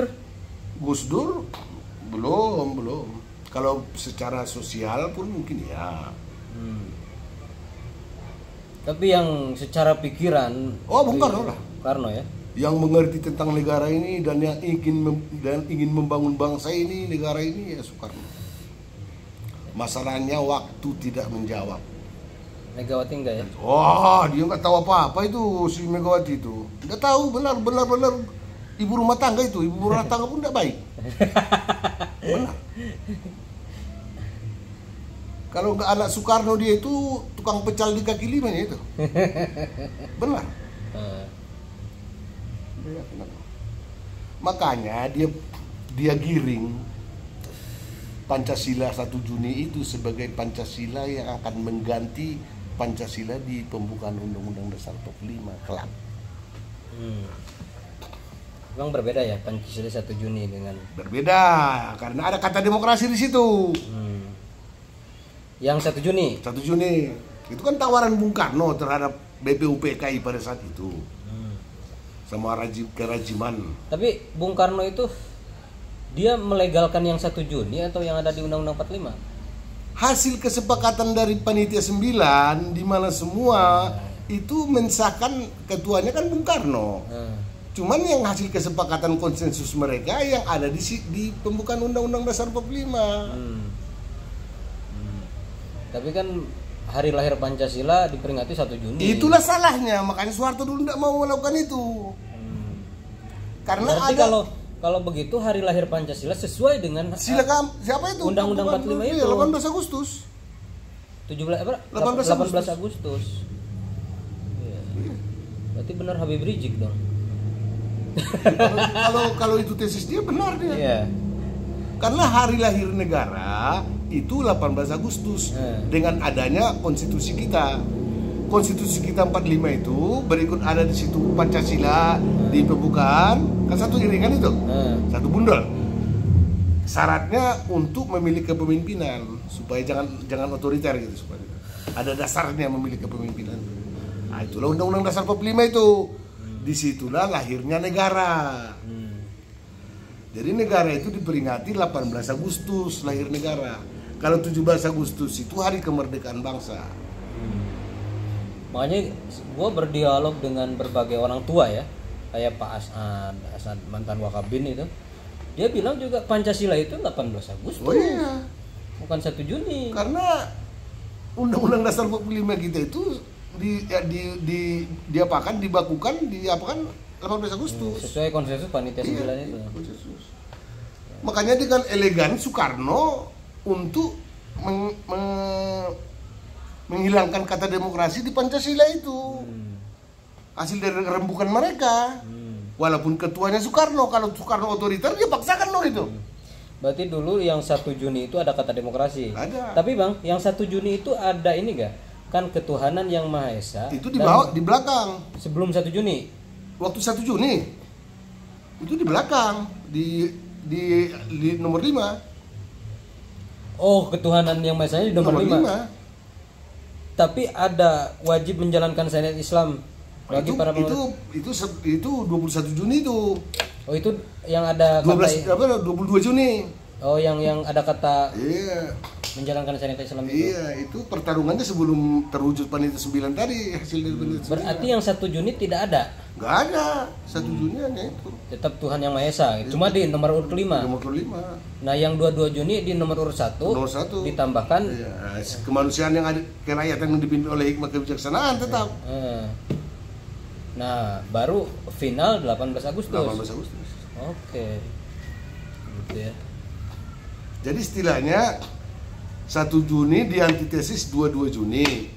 [SPEAKER 2] Dur belum. Kalau secara sosial pun mungkin ya.
[SPEAKER 1] Tapi yang secara pikiran,
[SPEAKER 2] Bung Karno lah.
[SPEAKER 1] Karno ya.
[SPEAKER 2] Yang mengerti tentang negara ini dan yang ingin membangun bangsa ini, negara ini ya Soekarno. Masalahnya waktu tidak menjawab.
[SPEAKER 1] Megawati enggak ya?
[SPEAKER 2] Dia nggak tahu apa-apa itu si Megawati itu. Nggak tahu benar ibu rumah tangga itu, ibu rumah tangga pun nggak baik. Benar. Kalau nggak anak Soekarno dia itu tukang pecal di kaki lima itu. Benar. Makanya dia giring Pancasila 1 Juni itu sebagai Pancasila yang akan mengganti Pancasila di pembukaan Undang-Undang Dasar 45 kelak.
[SPEAKER 1] Memang berbeda ya Pancasila 1 Juni dengan
[SPEAKER 2] berbeda karena ada kata demokrasi di situ.
[SPEAKER 1] Yang 1 Juni.
[SPEAKER 2] 1 Juni itu kan tawaran Bung Karno terhadap BPUPKI pada saat itu. Sama kerajiman.
[SPEAKER 1] Tapi Bung Karno itu dia melegalkan yang 1 Juni atau yang ada di Undang-Undang 45?
[SPEAKER 2] Hasil kesepakatan dari panitia 9 di mana semua itu mensahkan ketuanya kan Bung Karno. Cuman yang hasil kesepakatan konsensus mereka yang ada di pembukaan Undang-Undang Dasar 45. Tapi
[SPEAKER 1] kan hari lahir Pancasila diperingati 1 Juni.
[SPEAKER 2] Itulah salahnya, makanya Soeharto dulu tidak mau melakukan itu. Karena
[SPEAKER 1] berarti kalau begitu hari lahir Pancasila sesuai dengan
[SPEAKER 2] silakan siapa itu?
[SPEAKER 1] Undang-Undang 45 itu.
[SPEAKER 2] 18 Agustus.
[SPEAKER 1] 18 Agustus. Iya. Berarti benar Habib Rizik dong.
[SPEAKER 2] Kalau itu tesis dia benar dia.
[SPEAKER 1] Iya.
[SPEAKER 2] Karena hari lahir negara itu 18 Agustus dengan adanya konstitusi kita. Konstitusi kita 45 itu berikut ada di situ Pancasila di pembukaan kan satu iringan itu satu bundel. Syaratnya untuk memilih kepemimpinan supaya jangan otoriter gitu, supaya ada dasarnya memilih kepemimpinan. Nah itulah Undang-Undang Dasar 45 itu. Disitulah lahirnya negara. Jadi negara itu diperingati 18 Agustus lahir negara. Kalau 17 Agustus itu hari kemerdekaan bangsa.
[SPEAKER 1] Makanya gue berdialog dengan berbagai orang tua ya, kayak Pak Asad mantan Wakabin itu, dia bilang juga Pancasila itu 18 Agustus, bukan 1 Juni.
[SPEAKER 2] Karena Undang-Undang Dasar 45 kita itu dibakukan 18 Agustus.
[SPEAKER 1] Sesuai konsensus panitia 9 itu.
[SPEAKER 2] Konsensus. Makanya dengan elegan Soekarno untuk menghilangkan kata demokrasi di Pancasila itu. hasil dari rembukan mereka. Walaupun ketuanya Soekarno, kalau Soekarno otoriter dia paksakan loh itu.
[SPEAKER 1] Berarti dulu yang 1 Juni itu ada kata demokrasi.
[SPEAKER 2] Ada.
[SPEAKER 1] Tapi Bang, yang 1 Juni itu ada ini gak? Kan ketuhanan yang Maha Esa.
[SPEAKER 2] Itu di bawah, di belakang.
[SPEAKER 1] Sebelum 1 Juni.
[SPEAKER 2] Waktu 1 Juni itu di belakang di nomor 5.
[SPEAKER 1] Oh, ketuhanan yang Maha Esa di nomor 5. Tapi ada wajib menjalankan syariat Islam bagi para
[SPEAKER 2] itu 21 Juni itu.
[SPEAKER 1] Oh, itu yang ada
[SPEAKER 2] 22 Juni.
[SPEAKER 1] Oh, yang ada kata
[SPEAKER 2] Iya.
[SPEAKER 1] menjalankan syariat Islam itu.
[SPEAKER 2] Iya, itu pertarungannya sebelum terwujud Panitia 9 tadi, hasil dari Panitia 9.
[SPEAKER 1] Berarti yang 1 Juni tidak ada.
[SPEAKER 2] Enggak ada. 1 Juni hanya itu.
[SPEAKER 1] Tetap Tuhan yang Maha Esa. Cuma di nomor urut 5.
[SPEAKER 2] Nomor 5.
[SPEAKER 1] Nah, yang 22 Juni di nomor urut 1 ditambahkan
[SPEAKER 2] kemanusiaan yang ada, kerakyatan yang dipimpin oleh hikmah kebijaksanaan tetap.
[SPEAKER 1] Nah, baru final 18 Agustus.
[SPEAKER 2] 18 Agustus.
[SPEAKER 1] Oke. Gitu ya.
[SPEAKER 2] Jadi istilahnya 1 Juni di antitesis 22 Juni.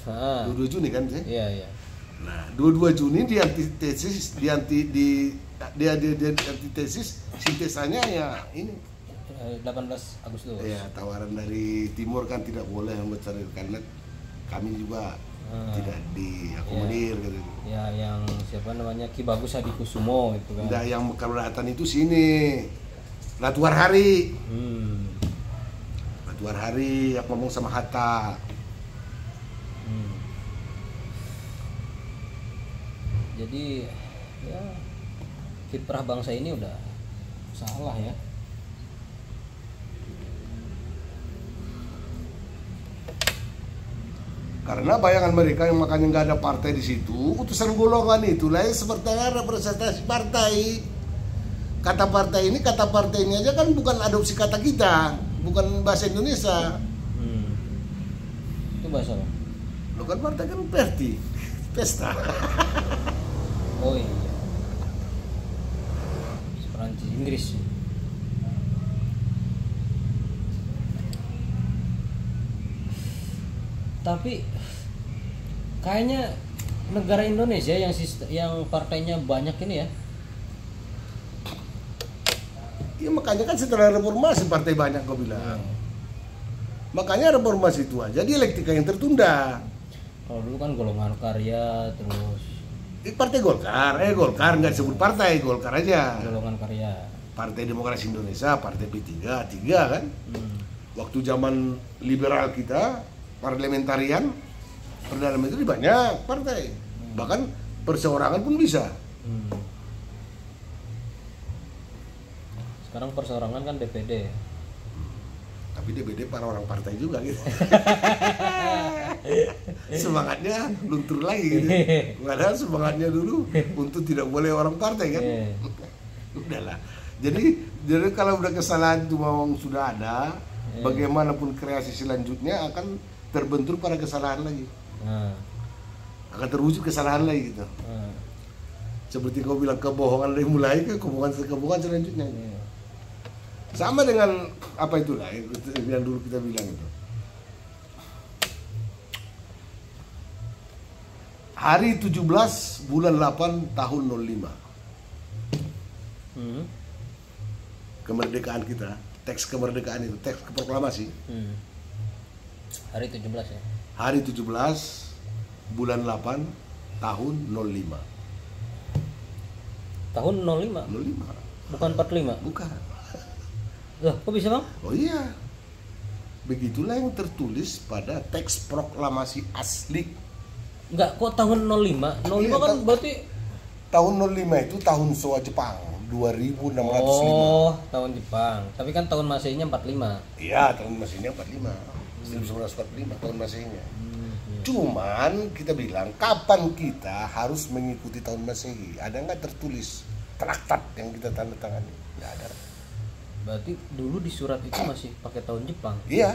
[SPEAKER 2] 22 Juni kan sih?
[SPEAKER 1] Iya.
[SPEAKER 2] Nah, 22 Juni di antitesis di antitesis sintesanya ya ini
[SPEAKER 1] 18 Agustus.
[SPEAKER 2] Ya, tawaran dari timur kan tidak boleh mencari karena kami juga tidak diakomodir gitu.
[SPEAKER 1] Ya, yang siapa namanya Ki Bagus Hadikusumo itu kan.
[SPEAKER 2] Nah, yang keberatan itu sini. Ratu Warhari. Ratu Warhari yang ngomong sama Hatta.
[SPEAKER 1] Jadi ya kiprah bangsa ini udah salah ya.
[SPEAKER 2] Karena bayangan mereka yang makanya nggak ada partai di situ, utusan golongan itulah yang seperti representasi partai. Kata partai ini aja kan bukan adopsi kata kita, bukan bahasa Indonesia.
[SPEAKER 1] Itu bahasa apa?
[SPEAKER 2] Lo kan partai kan perti, pesta.
[SPEAKER 1] Oh iya. Perancis, Inggris. Tapi kayaknya negara Indonesia yang partainya banyak ini ya.
[SPEAKER 2] Ya makanya kan setelah reformasi partai banyak kau bilang. Makanya reformasi itu aja dialektika yang tertunda.
[SPEAKER 1] Kalau dulu kan golongan karya terus.
[SPEAKER 2] Partai Golkar, Golkar nggak disebut partai, Golkar aja.
[SPEAKER 1] Golongan karya.
[SPEAKER 2] Partai Demokrasi Indonesia, Partai P3, tiga kan. Waktu zaman liberal kita, parlementarian, perdana menteri banyak partai. Bahkan perseorangan pun bisa.
[SPEAKER 1] Sekarang perseorangan kan DPD.
[SPEAKER 2] Tapi DPD para orang partai juga gitu. Semangatnya luntur lagi gitu. Padahal semangatnya dulu untuk tidak boleh orang partai kan. Udahlah. Jadi kalau udah kesalahan itu memang sudah ada, bagaimanapun kreasi selanjutnya akan terbentur pada kesalahan lagi. Akan terwujud kesalahan lagi gitu. Seperti kau bilang, kebohongan dari mulai ke kebohongan selanjutnya. Sama dengan apa itulah yang dulu kita bilang itu. Hari 17 bulan 8 tahun 05. Kemerdekaan kita, teks kemerdekaan itu, teks proklamasi.
[SPEAKER 1] Hari 17 ya.
[SPEAKER 2] Hari 17 bulan 8 tahun 05.
[SPEAKER 1] Tahun 05.
[SPEAKER 2] 05.
[SPEAKER 1] Bukan 45.
[SPEAKER 2] Bukan.
[SPEAKER 1] Loh, kok bisa, Bang?
[SPEAKER 2] Oh iya. Begitulah yang tertulis pada teks proklamasi asli.
[SPEAKER 1] Enggak, kok tahun 05? 05
[SPEAKER 2] Iya,
[SPEAKER 1] kan berarti
[SPEAKER 2] tahun 05 itu tahun Showa Jepang 2605.
[SPEAKER 1] Oh, tahun Jepang. Tapi kan tahun Masehinya 45.
[SPEAKER 2] Iya, tahun Masehinya 45. 1945 tahun Masehinya. Cuman kita bilang kapan kita harus mengikuti tahun Masehi? Ada nggak tertulis traktat yang kita tanda tangani? Nggak ada.
[SPEAKER 1] Berarti dulu di surat itu masih pakai tahun Jepang.
[SPEAKER 2] Iya.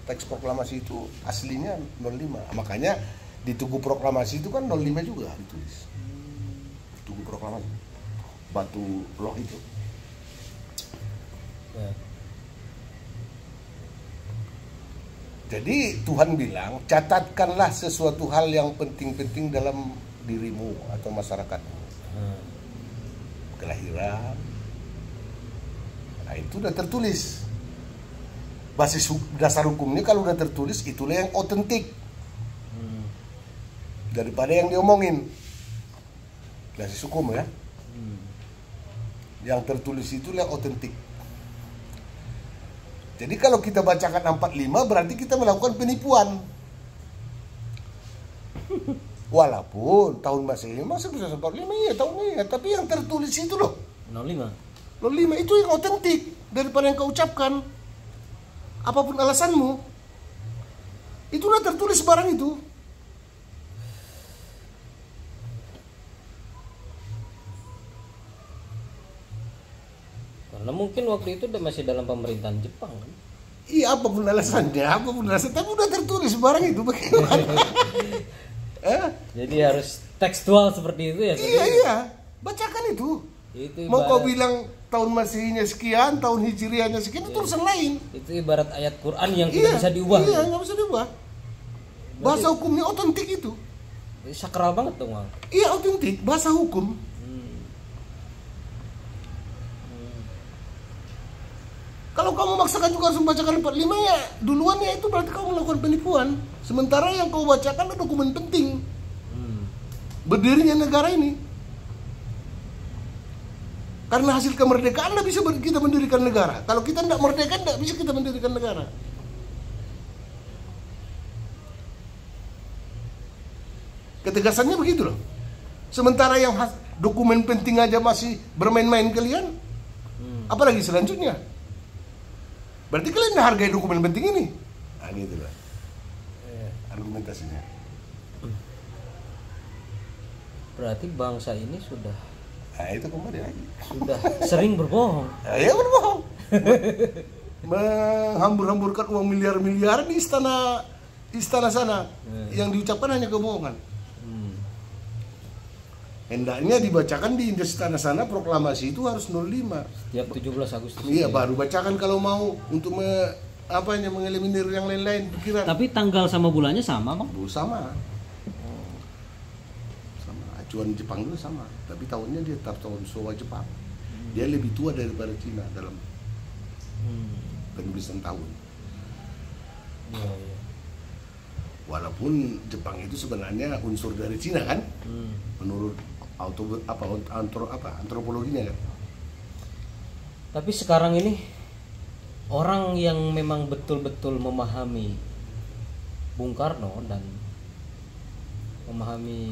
[SPEAKER 2] Teks proklamasi itu aslinya 05. Makanya di Tugu Proklamasi itu kan 05 juga ditulis. Tugu Proklamasi. Batu loh itu.
[SPEAKER 1] Ya.
[SPEAKER 2] Jadi Tuhan bilang, catatkanlah sesuatu hal yang penting-penting dalam dirimu atau masyarakatmu. Kelahiran. Nah, itu udah tertulis. Basis dasar hukumnya kalau udah tertulis itulah yang otentik. Daripada yang diomongin. Basis hukum ya. Yang tertulis itulah yang otentik. Jadi kalau kita bacakan 45 berarti kita melakukan penipuan. Walaupun tahun Masehi masih bisa 45 ya tahunnya, tapi yang tertulis itu loh
[SPEAKER 1] 05
[SPEAKER 2] itu yang otentik daripada yang kau ucapkan. Apapun alasanmu, itulah tertulis barang itu.
[SPEAKER 1] Karena mungkin waktu itu udah masih dalam pemerintahan Jepang kan.
[SPEAKER 2] Iya, apapun alasannya, tapi udah tertulis barang itu bagaimana?
[SPEAKER 1] Jadi harus tekstual seperti itu ya.
[SPEAKER 2] Iya, bacakan itu.
[SPEAKER 1] Itu
[SPEAKER 2] Mau kau bilang tahun Masehinya sekian, tahun Hijriahnya sekian, itu urusan lain.
[SPEAKER 1] Itu ibarat ayat Quran yang tidak bisa diubah.
[SPEAKER 2] Iya, nggak bisa diubah. Bahasa hukumnya otentik itu.
[SPEAKER 1] Sakral banget dong, Bang.
[SPEAKER 2] Iya, otentik, bahasa hukum. Kalau kamu maksakan juga harus membacakan 45 ya, duluan ya itu berarti kamu melakukan penipuan. Sementara yang kau bacakan adalah dokumen penting. Berdirinya negara ini. Karena hasil kemerdekaan tidak bisa kita mendirikan negara. Kalau kita tidak merdeka, tidak bisa kita mendirikan negara. Ketegasannya begitu loh. Sementara yang dokumen penting aja masih bermain-main kalian, apalagi selanjutnya. Berarti kalian tidak hargai dokumen penting ini. Nah gitu lah argumentasinya.
[SPEAKER 1] Berarti bangsa ini sudah
[SPEAKER 2] itu kembali lagi.
[SPEAKER 1] Sudah sering berbohong.
[SPEAKER 2] Ya berbohong. Menghambur-hamburkan uang miliar-miliar di istana sana. Yang diucapkan hanya kebohongan. Hendaknya dibacakan di istana sana proklamasi itu harus 05.
[SPEAKER 1] Setiap 17 Agustus.
[SPEAKER 2] Iya, baru bacakan kalau mau untuk mengeliminir yang lain-lain pikiran.
[SPEAKER 1] Tapi tanggal sama bulannya sama, Bang?
[SPEAKER 2] Sama. Acuan Jepang itu sama, tapi tahunnya dia tetap tahun Showa Jepang. Dia lebih tua daripada Cina dalam penulisan tahun.
[SPEAKER 1] Iya.
[SPEAKER 2] Walaupun Jepang itu sebenarnya unsur dari Cina kan, menurut antropologinya kan.
[SPEAKER 1] Tapi sekarang ini orang yang memang betul-betul memahami Bung Karno dan memahami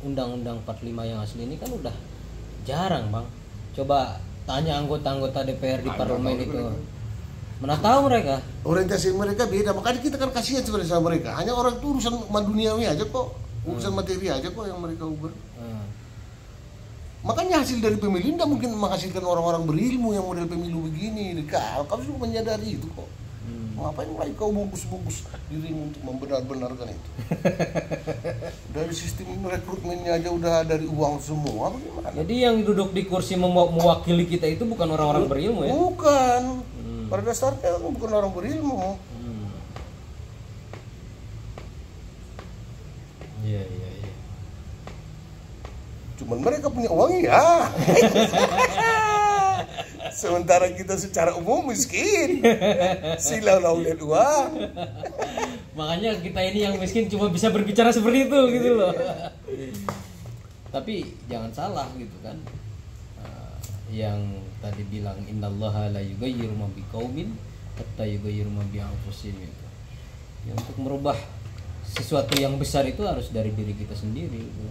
[SPEAKER 1] Undang-Undang 45 yang asli ini kan udah jarang, Bang. Coba tanya anggota-anggota DPR di parlemen itu. Mana tahu mereka.
[SPEAKER 2] Orientasi mereka beda, makanya kita kan kasihan sebenarnya sama mereka. Hanya orang itu urusan duniawi aja kok, urusan materi aja kok yang mereka ubah. Makanya hasil dari pemilu tidak mungkin menghasilkan orang-orang berilmu yang model pemilu begini. Kau sudah menyadari itu kok. Ngapain lagi kau bungkus-bungkus dirimu untuk membenar-benarkan itu? Dari sistem rekrutmennya aja udah dari uang semua, bagaimana?
[SPEAKER 1] Jadi yang duduk di kursi mewakili kita itu bukan orang-orang berilmu ya?
[SPEAKER 2] Bukan. Pada dasarnya bukan orang berilmu.
[SPEAKER 1] Iya.
[SPEAKER 2] Cuman mereka punya uang ya. Sementara kita secara umum miskin. Silau-lau lihat uang.
[SPEAKER 1] Makanya kita ini yang miskin cuma bisa berbicara seperti itu gitu loh. Tapi jangan salah gitu kan. Yang tadi bilang innallaha la yughayyiru ma biqaumin hatta yughayyiru ma bi anfusihim itu. Ya, untuk merubah sesuatu yang besar itu harus dari diri kita sendiri gitu.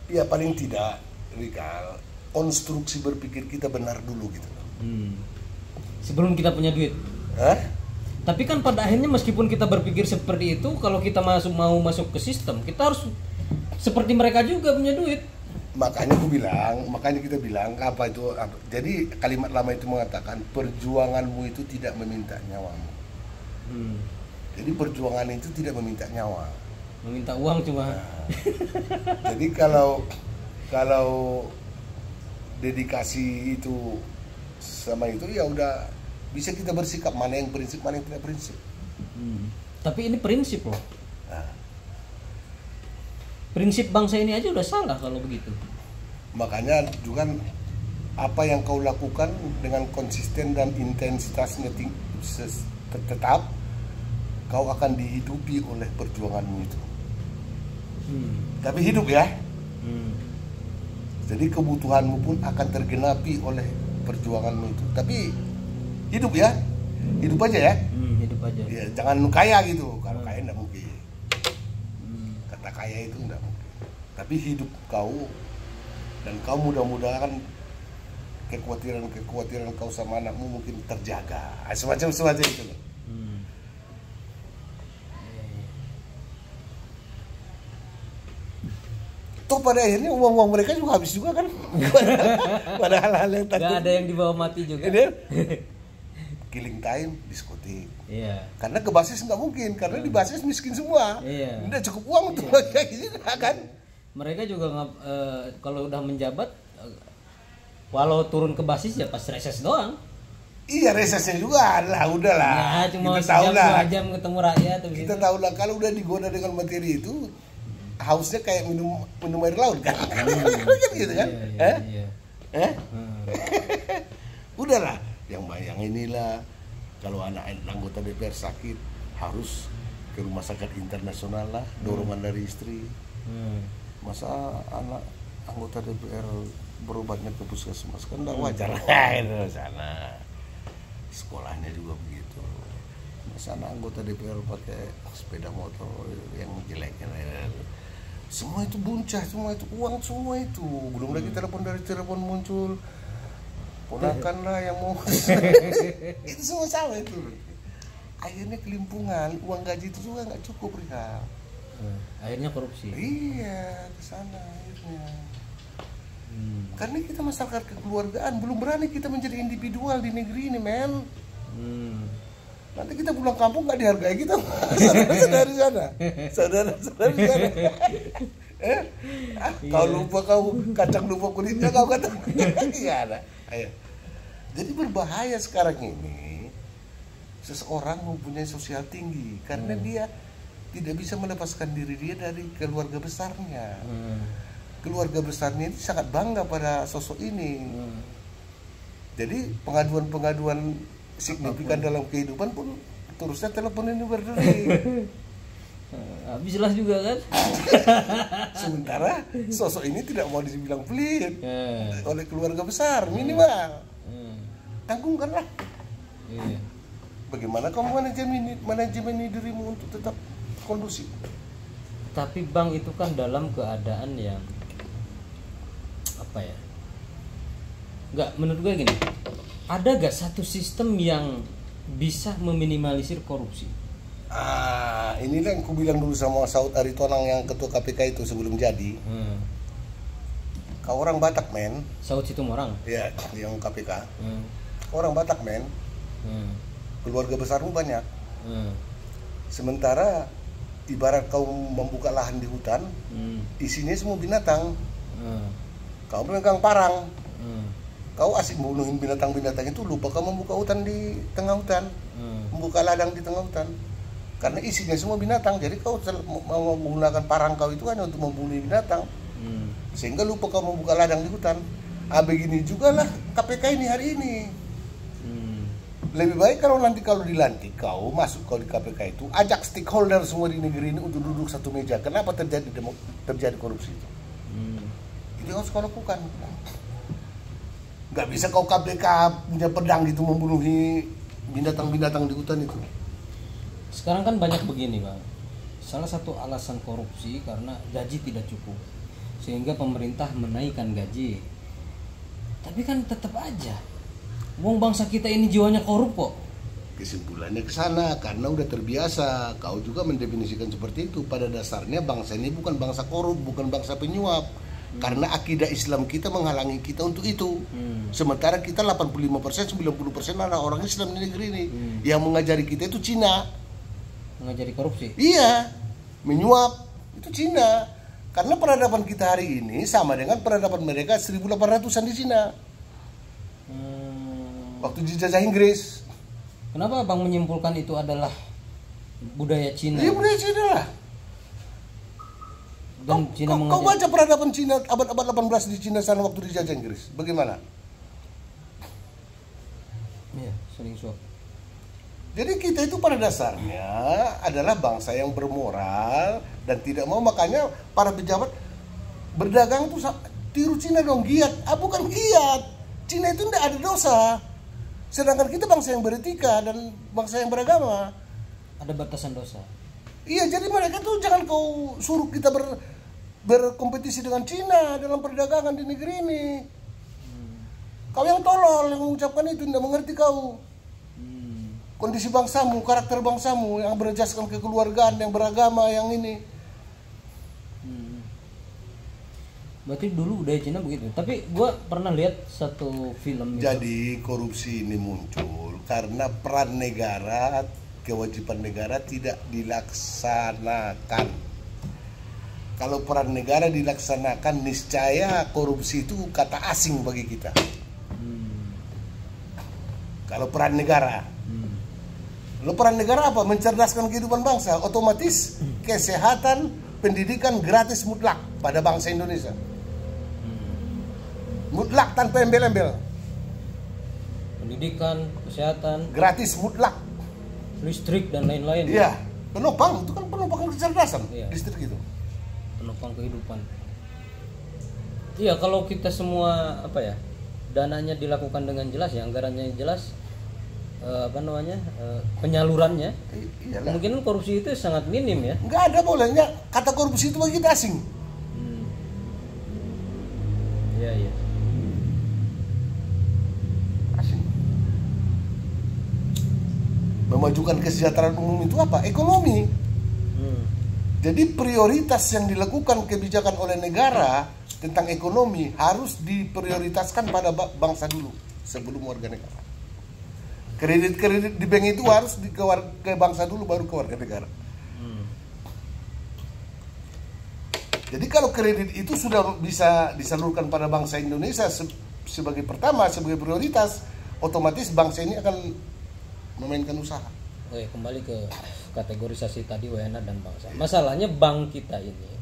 [SPEAKER 2] Ya paling tidak, Rikal, konstruksi berpikir kita benar dulu gitu.
[SPEAKER 1] Sebelum kita punya duit. Tapi kan pada akhirnya meskipun kita berpikir seperti itu, kalau kita mau masuk ke sistem, kita harus seperti mereka juga punya duit.
[SPEAKER 2] Makanya kita bilang apa itu? Jadi kalimat lama itu mengatakan perjuanganmu itu tidak meminta nyawamu. Jadi perjuangan itu tidak meminta nyawa.
[SPEAKER 1] Meminta uang cuma.
[SPEAKER 2] Jadi kalau dedikasi itu sama itu ya udah bisa kita bersikap mana yang prinsip mana yang tidak prinsip.
[SPEAKER 1] Tapi ini prinsip loh. prinsip bangsa ini aja udah salah kalau begitu.
[SPEAKER 2] Makanya juga apa yang kau lakukan dengan konsisten dan intensitasnya tetap, kau akan dihidupi oleh perjuanganmu itu. Tapi hidup ya. Jadi kebutuhanmu pun akan tergenapi oleh perjuanganmu itu. Tapi hidup ya, hidup aja ya.
[SPEAKER 1] Hidup aja.
[SPEAKER 2] Ya, jangan kaya gitu. Kalau kaya enggak mungkin. Kata kaya itu enggak mungkin. Tapi hidup kau, dan kau mudah-mudahan kekhawatiran kau sama anakmu mungkin terjaga. Semacam itu loh. Toh pada akhirnya uang mereka juga habis juga kan. Pada hal-hal yang tadi.
[SPEAKER 1] Gak ada yang dibawa mati juga.
[SPEAKER 2] Killing time, diskotik.
[SPEAKER 1] Iya.
[SPEAKER 2] Karena ke basis nggak mungkin, karena di basis miskin semua.
[SPEAKER 1] Iya.
[SPEAKER 2] Nggak cukup uang untuk kayak gitu kan.
[SPEAKER 1] Mereka juga kalau udah menjabat, walau turun ke basis ya pas reses doang.
[SPEAKER 2] Iya, resesnya juga lah, udahlah.
[SPEAKER 1] Ya, cuma
[SPEAKER 2] kita tahu lah.
[SPEAKER 1] 2 jam ketemu rakyat.
[SPEAKER 2] Kita tahu lah kalau udah digoda dengan materi itu, hausnya kayak minum air laut kan. Kan gitu kan?
[SPEAKER 1] Iya.
[SPEAKER 2] Udahlah, yang inilah kalau anak anggota DPR sakit harus ke rumah sakit internasional lah, dorongan dari istri. Masa anak anggota DPR berobatnya ke puskesmas kan enggak wajar itu sana. Sekolahnya juga begitu. Masa anak anggota DPR pakai sepeda motor yang jeleknya. Semua itu buncah, semua itu uang, semua itu. Belum lagi telepon dari Cirebon muncul. Ponakan lah yang mau. Itu semua sama itu. Akhirnya kelimpungan, uang gaji itu juga nggak cukup, Rihal.
[SPEAKER 1] Akhirnya korupsi.
[SPEAKER 2] Iya, ke sana akhirnya. Karena kita masyarakat kekeluargaan, belum berani kita menjadi individual di negeri ini, men. Nanti kita pulang kampung nggak dihargai kita, saudara di sana, saudara di sana. Kau lupa, kau kacang lupa kulitnya, kau kata. Iya, ayo. Jadi berbahaya sekarang ini. Seseorang mempunyai sosial tinggi karena dia tidak bisa melepaskan diri dia dari keluarga besarnya. Keluarga besarnya ini sangat bangga pada sosok ini. Jadi pengaduan signifikan dalam kehidupan pun terusnya telepon ini berdiri.
[SPEAKER 1] Habislah juga kan.
[SPEAKER 2] Sementara sosok ini tidak mau dibilang pelit oleh keluarga besar minimal. Tanggungkanlah. Bagaimana kamu manajemen dirimu untuk tetap kondusif?
[SPEAKER 1] Tapi Bang, itu kan dalam keadaan yang apa ya? Enggak, menurut gue gini. Ada gak satu sistem yang bisa meminimalisir korupsi?
[SPEAKER 2] Inilah yang aku bilang dulu sama Saud Aritonang yang ketua KPK itu sebelum jadi. Kau orang Batak, men.
[SPEAKER 1] Saud Situmorang?
[SPEAKER 2] Iya, yang KPK. Kau orang Batak, men. Keluarga besarmu banyak. Sementara ibarat kau membuka lahan di hutan, isinya semua binatang. Kau memegang parang. Kau asik membunuhin binatang-binatang itu, lupa kau membuka hutan di tengah hutan, membuka ladang di tengah hutan, karena isinya semua binatang. Jadi kau mau menggunakan parang kau itu hanya untuk membunuh binatang, sehingga lupa kau membuka ladang di hutan. Begini juga lah KPK ini hari ini. Lebih baik kalau nanti dilantik kau masuk kau di KPK itu, ajak stakeholder semua di negeri ini untuk duduk satu meja. Kenapa terjadi korupsi itu? Itu harus kau lakukan. Gak bisa kau KPK punya pedang gitu membunuhi binatang-binatang di hutan itu.
[SPEAKER 1] Sekarang kan banyak begini, Bang. Salah satu alasan korupsi karena gaji tidak cukup, sehingga pemerintah menaikkan gaji. Tapi kan tetap aja, wong bangsa kita ini jiwanya korup kok.
[SPEAKER 2] Kesimpulannya ke sana karena udah terbiasa. Kau juga mendefinisikan seperti itu. Pada dasarnya bangsa ini bukan bangsa korup, bukan bangsa penyuap. Karena akidah Islam kita menghalangi kita untuk itu. Sementara kita 85%, 90% adalah orang Islam di negeri ini. Yang mengajari kita itu Cina.
[SPEAKER 1] Mengajari korupsi?
[SPEAKER 2] Iya, menyuap. Itu Cina. Karena peradaban kita hari ini sama dengan peradaban mereka 1800-an di Cina. Waktu dijajah Inggris.
[SPEAKER 1] Kenapa Bang menyimpulkan itu adalah budaya Cina?
[SPEAKER 2] Iya, budaya Cina lah.
[SPEAKER 1] Dan Cina
[SPEAKER 2] Kau baca peradaban Cina abad-abad 18 di Cina sana waktu dijajah Inggris. Bagaimana?
[SPEAKER 1] Iya, sering suap.
[SPEAKER 2] Jadi kita itu pada dasarnya adalah bangsa yang bermoral dan tidak mau, makanya para pejabat berdagang tuh tiru Cina dong, giat. Bukan giat. Cina itu tidak ada dosa. Sedangkan kita bangsa yang beretika dan bangsa yang beragama.
[SPEAKER 1] Ada batasan dosa.
[SPEAKER 2] Iya, jadi mereka tuh jangan kau suruh kita berkompetisi dengan Cina dalam perdagangan di negeri ini. Kau yang tolol yang mengucapkan itu, tidak mengerti kau. Kondisi bangsamu, karakter bangsamu yang berasaskan kekeluargaan, yang beragama, yang ini.
[SPEAKER 1] Berarti dulu budaya Cina begitu. Tapi gue pernah lihat satu film.
[SPEAKER 2] Jadi korupsi ini muncul karena peran negara, kewajiban negara tidak dilaksanakan. Kalau peran negara dilaksanakan, niscaya korupsi itu kata asing bagi kita. Kalau peran negara. Lalu peran negara apa? Mencerdaskan kehidupan bangsa. Otomatis kesehatan, pendidikan gratis mutlak pada bangsa Indonesia. Mutlak tanpa embel-embel.
[SPEAKER 1] Pendidikan, kesehatan,
[SPEAKER 2] gratis mutlak.
[SPEAKER 1] Listrik dan lain-lain.
[SPEAKER 2] Iya, penopang itu kan penopang kecerdasan.
[SPEAKER 1] Iya.
[SPEAKER 2] Listrik itu.
[SPEAKER 1] Penopang kehidupan. Iya, kalau kita semua dananya dilakukan dengan jelas ya, anggarannya jelas. Penyalurannya,
[SPEAKER 2] Iyalah.
[SPEAKER 1] mungkin korupsi itu sangat minim ya.
[SPEAKER 2] Nggak ada bolehnya kata korupsi itu bagi kita asing.
[SPEAKER 1] Iya.
[SPEAKER 2] Asing. Memajukan kesejahteraan umum itu apa? Ekonomi. Jadi prioritas yang dilakukan kebijakan oleh negara tentang ekonomi harus diprioritaskan pada bangsa dulu sebelum warga negara. Kredit-kredit di bank itu harus ke bangsa dulu baru ke warga negara. Jadi kalau kredit itu sudah bisa disalurkan pada bangsa Indonesia sebagai pertama, sebagai prioritas, otomatis bangsa ini akan memainkan usaha.
[SPEAKER 1] Oke, kembali ke kategorisasi tadi WNA dan bangsa. Masalahnya bank kita ini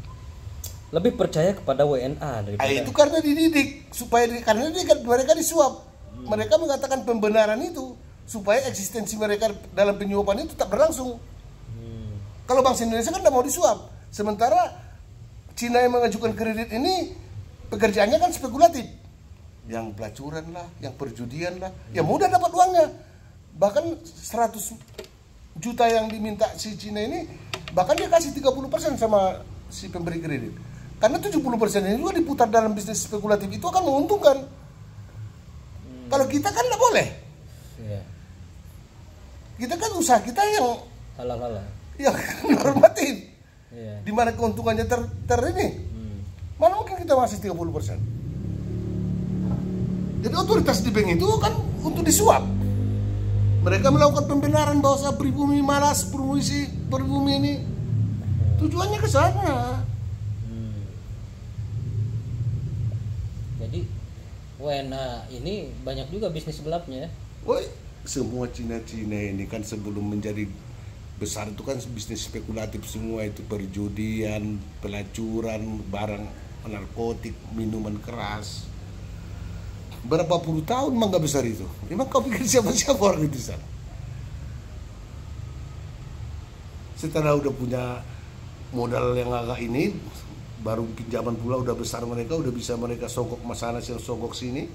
[SPEAKER 1] lebih percaya kepada WNA daripada.
[SPEAKER 2] Itu karena dididik karena mereka disuap. Mereka mengatakan pembenaran itu supaya eksistensi mereka dalam penyuapan itu tetap berlangsung. Kalau bangsa Indonesia kan tidak mau disuap. Sementara Cina yang mengajukan kredit ini pekerjaannya kan spekulatif. Yang pelacuran lah, yang perjudian lah. Ya mudah dapat uangnya. Bahkan 100 juta yang diminta si Cina ini, bahkan dia kasih 30% sama si pemberi kredit. Karena 70% ini juga diputar dalam bisnis spekulatif, itu akan menguntungkan. Kalau kita kan tidak boleh.
[SPEAKER 1] Iya.
[SPEAKER 2] Kita kan usaha kita yang
[SPEAKER 1] halal.
[SPEAKER 2] Yang normatif.
[SPEAKER 1] Iya.
[SPEAKER 2] Di mana keuntungannya ini. Mana mungkin kita masih 30%. Jadi otoritas di bank itu kan untuk disuap. Mereka melakukan pembenaran bahwa pribumi malas, pribumi ini tujuannya ke sana.
[SPEAKER 1] Jadi WNA ini banyak juga bisnis gelapnya ya.
[SPEAKER 2] Woi, semua Cina-Cina ini kan sebelum menjadi besar itu kan bisnis spekulatif semua, itu perjudian, pelacuran, barang narkotik, minuman keras. Berapa puluh tahun emang gak besar itu. Emang kau pikir siapa-siapa orang itu sana? Setelah udah punya modal yang agak ini, baru pinjaman pula udah besar mereka, udah bisa mereka sogok sana yang sogok sini.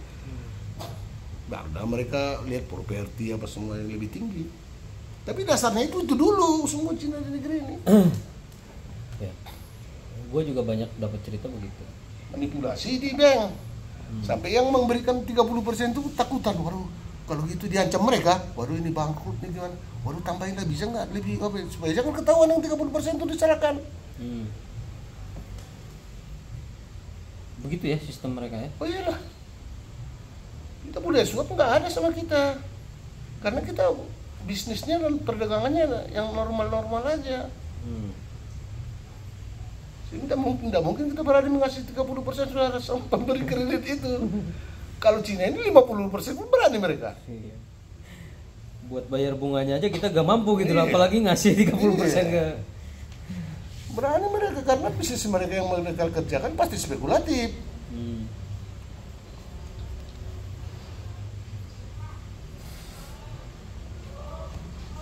[SPEAKER 2] Baru mereka lihat properti apa semua yang lebih tinggi. Tapi dasarnya itu dulu semua Cina di negeri ini.
[SPEAKER 1] Ya. Gue juga banyak dapat cerita begitu.
[SPEAKER 2] Manipulasi di bank. Sampai yang memberikan 30% itu takutan. Waduh, kalau gitu diancam mereka. Waduh, ini bangkrut nih gimana? Waduh, tambahin lah, bisa nggak lebih apa? Supaya jangan ketahuan yang 30% itu diserahkan.
[SPEAKER 1] Begitu ya sistem mereka ya.
[SPEAKER 2] Oh iyalah. Kita budaya suap nggak ada sama kita. Karena kita bisnisnya dan perdagangannya yang normal-normal aja. Tidak mungkin kita berani mengasih 30% suara sama pemberi kredit itu. Kalau Cina ini 50% pun berani mereka.
[SPEAKER 1] Iya. Buat bayar bunganya aja kita gak mampu gitu loh, apalagi ngasih 30% ke.
[SPEAKER 2] Berani mereka karena bisnis mereka yang mereka kerjakan pasti spekulatif.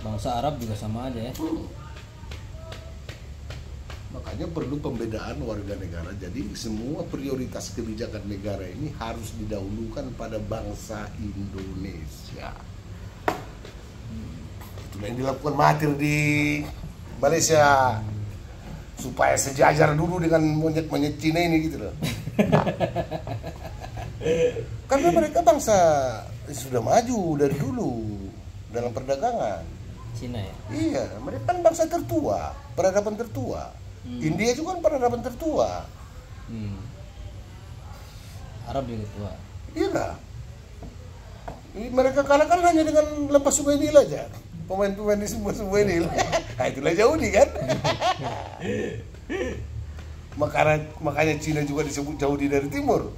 [SPEAKER 1] Bangsa Arab juga sama aja ya.
[SPEAKER 2] Makanya perlu pembedaan warga negara. Jadi semua prioritas kebijakan negara ini harus didahulukan pada bangsa Indonesia. Itulah yang dilakukan Mahathir di Malaysia. Supaya sejajar dulu dengan monyet-monyet Cina ini gitu loh. Karena mereka bangsa sudah maju dari dulu dalam perdagangan.
[SPEAKER 1] Cina ya.
[SPEAKER 2] Iya, mereka kan bangsa tertua, peradaban tertua. India juga kan peradaban tertua.
[SPEAKER 1] Arab juga tua.
[SPEAKER 2] Iya lah. Mereka kalahkan hanya dengan lepas Sungai Nil aja. Pemain-pemain di semua Sungai Nil. Nah, itulah jauh nih kan. Makanya Cina juga disebut jauh dari timur.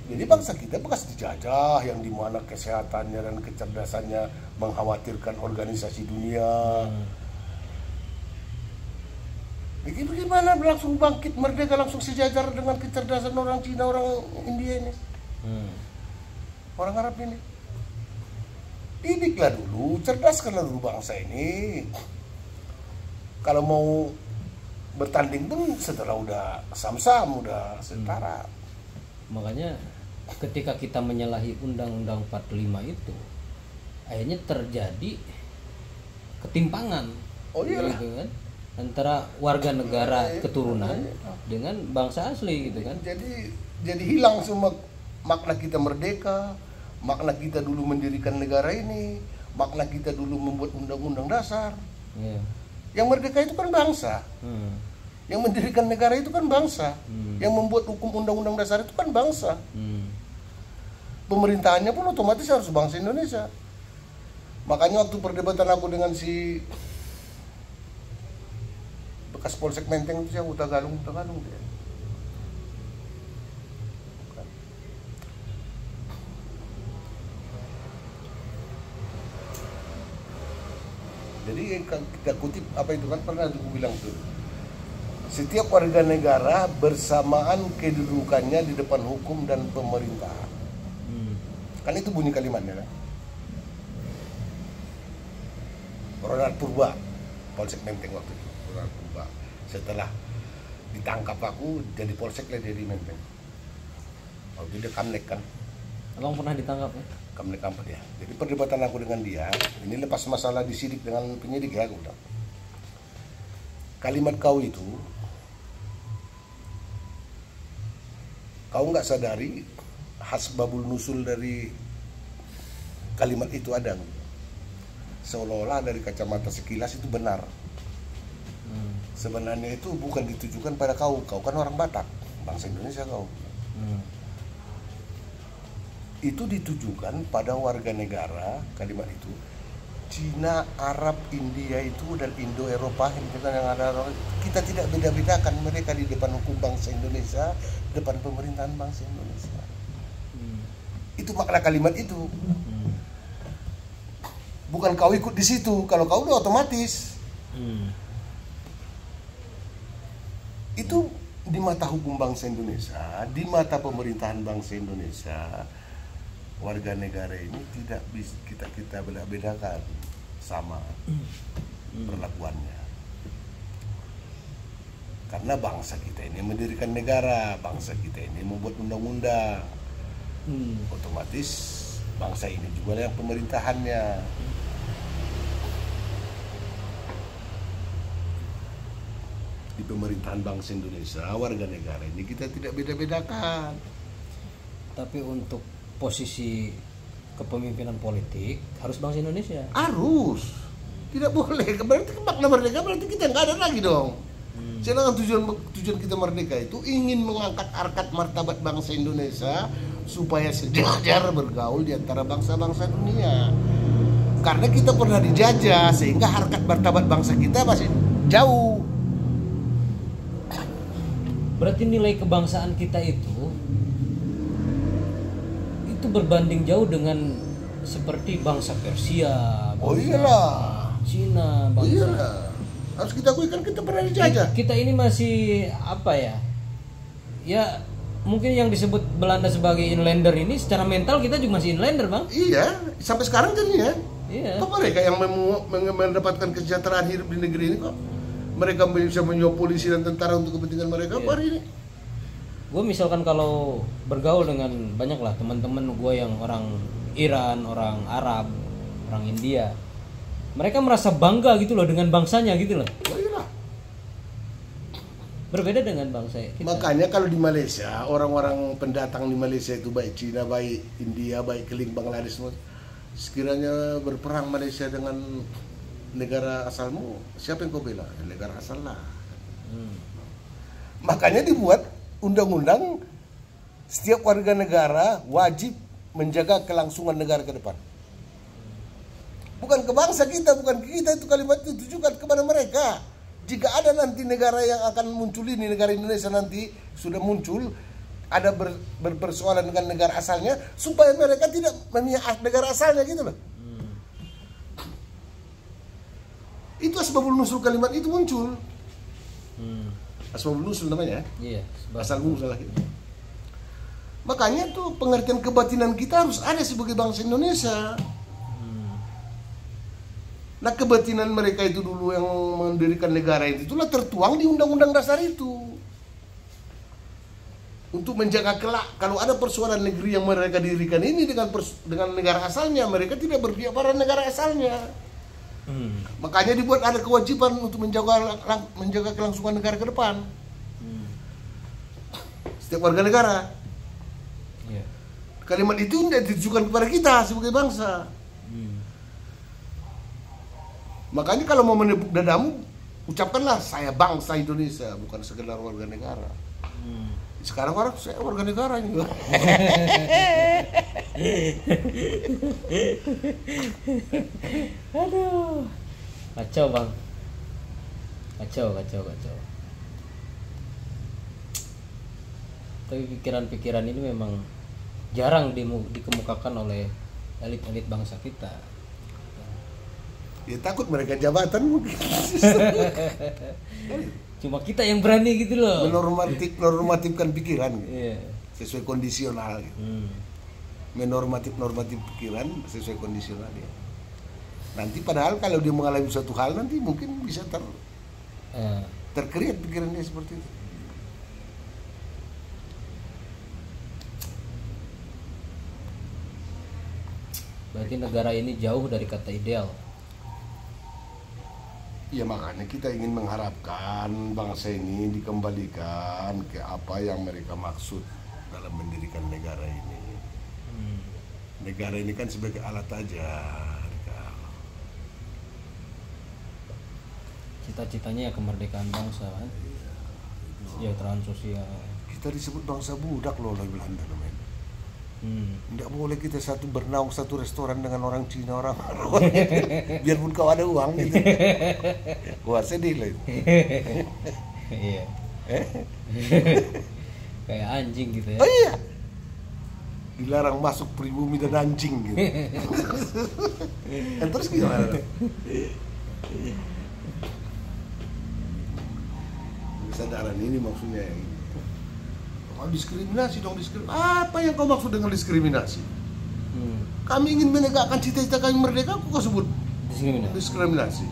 [SPEAKER 2] Jadi bangsa kita bekas dijajah yang dimana kesehatannya dan kecerdasannya mengkhawatirkan organisasi dunia. Jadi bagaimana langsung bangkit merdeka langsung sejajar dengan kecerdasan orang Cina, orang India ini, orang Arab ini. Didiklah dulu, cerdaskanlah dulu bangsa ini. Kalau mau bertanding pun setelah udah sam-sam, udah setara.
[SPEAKER 1] Makanya ketika kita menyalahi Undang-Undang 45 itu akhirnya terjadi ketimpangan.
[SPEAKER 2] Oh iya
[SPEAKER 1] gitu kan, antara warga negara keturunan dengan bangsa asli gitu kan.
[SPEAKER 2] Jadi hilang semua makna kita merdeka, makna kita dulu mendirikan negara ini, makna kita dulu membuat undang-undang dasar. Yang merdeka itu kan bangsa. Yang mendirikan negara itu kan bangsa. Yang membuat hukum undang-undang dasar itu kan bangsa. Pemerintahannya pun otomatis harus bangsa Indonesia. Makanya waktu perdebatan aku dengan si bekas Polsek Menteng itu yang Uta Galung dia. Jadi kita kutip apa itu kan pernah aku bilang tuh. Setiap warga negara bersamaan kedudukannya di depan hukum dan pemerintah. Kan itu bunyi kalimatnya kan. Ronald Purba, Polsek Menteng waktu itu. Ronald Purba. Setelah ditangkap aku jadi polsek lah dari Menteng. Waktu dia Kamnek kan.
[SPEAKER 1] Abang pernah ditangkap ya?
[SPEAKER 2] Kamnek apa dia. Jadi perdebatan aku dengan dia, ini lepas masalah disidik dengan penyidik ya, aku bilang. Kalimat kau itu, kau nggak sadari hasbabul nusul dari kalimat itu ada. Seolah-olah dari kacamata sekilas itu benar. Sebenarnya itu bukan ditujukan pada kau kan orang Batak, bangsa Indonesia kau. Itu ditujukan pada warga negara, kalimat itu Cina, Arab, India itu dan Indo-Eropa yang ada, kita tidak beda-bedakan mereka di depan hukum bangsa Indonesia, depan pemerintahan bangsa Indonesia. Itu makna kalimat itu. Bukan kau ikut di situ, kalau kau udah otomatis. Itu di mata hukum bangsa Indonesia, di mata pemerintahan bangsa Indonesia, warga negara ini tidak bisa kita beda-bedakan sama perlakuannya. Karena bangsa kita ini mendirikan negara, bangsa kita ini membuat undang-undang. Otomatis bangsa ini juga yang pemerintahannya. Di pemerintahan bangsa Indonesia, warga negara ini kita tidak beda-bedakan.
[SPEAKER 1] Tapi untuk posisi kepemimpinan politik harus bangsa Indonesia.
[SPEAKER 2] Harus. Tidak boleh. Berarti makna merdeka berarti kita nggak ada lagi dong. Sedangkan tujuan kita merdeka itu ingin mengangkat harkat martabat bangsa Indonesia supaya sejajar bergaul di antara bangsa-bangsa dunia. Karena kita pernah dijajah sehingga harkat martabat bangsa kita masih jauh.
[SPEAKER 1] Berarti nilai kebangsaan kita itu berbanding jauh dengan seperti bangsa Persia.
[SPEAKER 2] Oh iyalah.
[SPEAKER 1] Cina, bangsa.
[SPEAKER 2] Iya, harus kita akui kan kita pernah dijajah.
[SPEAKER 1] Kita ini masih apa ya? Ya mungkin yang disebut Belanda sebagai inlander ini secara mental kita juga masih inlander, Bang.
[SPEAKER 2] Iya, sampai sekarang jadinya.
[SPEAKER 1] Iya.
[SPEAKER 2] Kok mereka yang mendapatkan kesejahteraan hidup di negeri ini kok? Mereka bisa menyuap polisi dan tentara untuk kepentingan mereka apa hari ini?
[SPEAKER 1] Gue misalkan kalau bergaul dengan banyak lah teman-teman gue yang orang Iran, orang Arab, orang India, mereka merasa bangga gitu loh dengan bangsanya gitu loh.
[SPEAKER 2] Oh, iyalah.
[SPEAKER 1] Berbeda dengan bangsa kita.
[SPEAKER 2] Makanya kalau di Malaysia, orang-orang pendatang di Malaysia itu baik Cina, baik India, baik Keling, Bangladesh, sekiranya berperang Malaysia dengan negara asalmu, siapa yang kau bela? Negara asal lah. Makanya dibuat undang-undang setiap warga negara wajib menjaga kelangsungan negara ke depan. Bukan ke bangsa kita, bukan ke kita, itu kalimat itu ditujukan kepada mereka. Jika ada nanti negara yang akan muncul ini, negara Indonesia nanti sudah muncul, ada berpersoalan dengan negara asalnya, supaya mereka tidak memihak negara asalnya gitu loh. Itu asbabul nusul kalimat itu muncul. Asbabul nusul namanya.
[SPEAKER 1] Iya.
[SPEAKER 2] Asal muncul lagi. Makanya tuh pengertian kebatinan kita harus ada sebagai bangsa Indonesia. Nah kebatinan mereka itu dulu yang mendirikan negara itu itulah tertuang di undang-undang dasar itu. Untuk menjaga kelak kalau ada persoalan negeri yang mereka dirikan ini dengan negara asalnya, mereka tidak berpihak pada negara asalnya. Makanya dibuat ada kewajiban untuk menjaga kelangsungan negara ke depan. Setiap warga negara. Kalimat itu tidak ditujukan kepada kita sebagai bangsa. Makanya kalau mau menepuk dadamu, ucapkanlah saya bangsa Indonesia, bukan sekedar warga negara. Sekarang orang saya warga negara juga.
[SPEAKER 1] Aduh. Kacau, Bang. Kacau. Tapi pikiran-pikiran ini memang jarang dikemukakan oleh elit-elit bangsa kita.
[SPEAKER 2] Ya takut mereka jabatan mungkin.
[SPEAKER 1] Cuma kita yang berani gitu loh.
[SPEAKER 2] Menormatifkan pikiran gitu.
[SPEAKER 1] Iya.
[SPEAKER 2] Sesuai kondisional gitu. Normatif pikiran sesuai kondisional ya. Nanti padahal kalau dia mengalami suatu hal nanti mungkin bisa terkreat pikiran dia seperti itu.
[SPEAKER 1] Berarti negara ini jauh dari kata ideal.
[SPEAKER 2] Ya makanya kita ingin mengharapkan bangsa ini dikembalikan ke apa yang mereka maksud dalam mendirikan negara ini. Negara ini kan sebagai alat aja.
[SPEAKER 1] Cita-citanya ya kemerdekaan bangsa kan. Kesejahteraan sosial.
[SPEAKER 2] Kita disebut bangsa budak loh oleh Belanda namanya. Tidak boleh kita bernaung satu restoran dengan orang Cina, orang Arab. Biarpun kau ada uang gitu. Wah sedih lah itu.
[SPEAKER 1] Iya. Kayak anjing gitu ya.
[SPEAKER 2] Oh iya. Dilarang masuk pribumi dan anjing gitu. Terus gimana? Kesadaran ini maksudnya yang diskriminasi dong, apa yang kau maksud dengan diskriminasi? Kami ingin menegakkan cita-cita kami merdeka, kok sebut diskriminasi?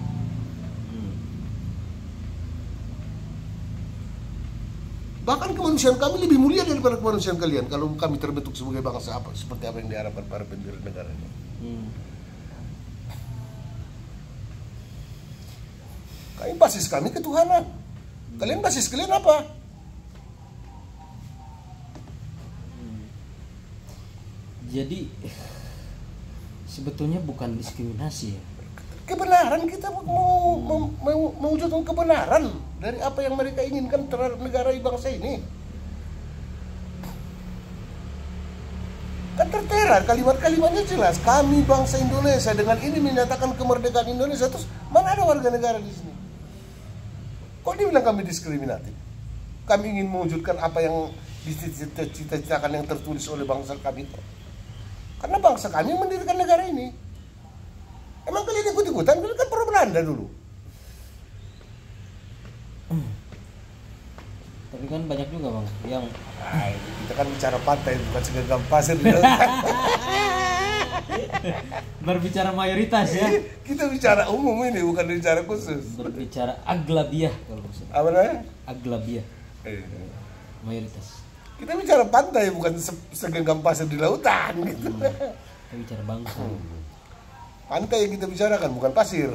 [SPEAKER 2] Bahkan kemanusiaan kami lebih mulia daripada kemanusiaan kalian kalau kami terbentuk sebagai bangsa seperti apa yang diharapkan para pendiri negara ini. Basis kami ketuhanan. Kalian basis kalian apa?
[SPEAKER 1] Jadi sebetulnya bukan diskriminasi ya.
[SPEAKER 2] Kebenaran, kita mau mewujudkan kebenaran dari apa yang mereka inginkan terhadap negara bangsa ini. Kan tertera kalimat-kalimatnya jelas. Kami bangsa Indonesia dengan ini menyatakan kemerdekaan Indonesia. Terus mana ada warga negara di sini? Kok dibilang kami diskriminatif? Kami ingin mewujudkan apa yang dicita-citakan yang tertulis oleh bangsa kami. Karena bangsa kami mendirikan negara ini. Emang kalian ikut-ikutan? Kalian kan pro Belanda. Belanda dulu.
[SPEAKER 1] Tapi kan banyak juga bang yang
[SPEAKER 2] Kita kan bicara pantai bukan segenggam pasir di lautan.
[SPEAKER 1] berbicara mayoritas ya.
[SPEAKER 2] Kita bicara umum ini bukan bicara khusus.
[SPEAKER 1] Berbicara aglabiah kalau maksudnya.
[SPEAKER 2] Apa namanya?
[SPEAKER 1] Aglabiah. Mayoritas.
[SPEAKER 2] Kita bicara pantai bukan segenggam pasir di lautan gitu.
[SPEAKER 1] Kita bicara bangsa.
[SPEAKER 2] Pantai yang kita bicarakan bukan pasir.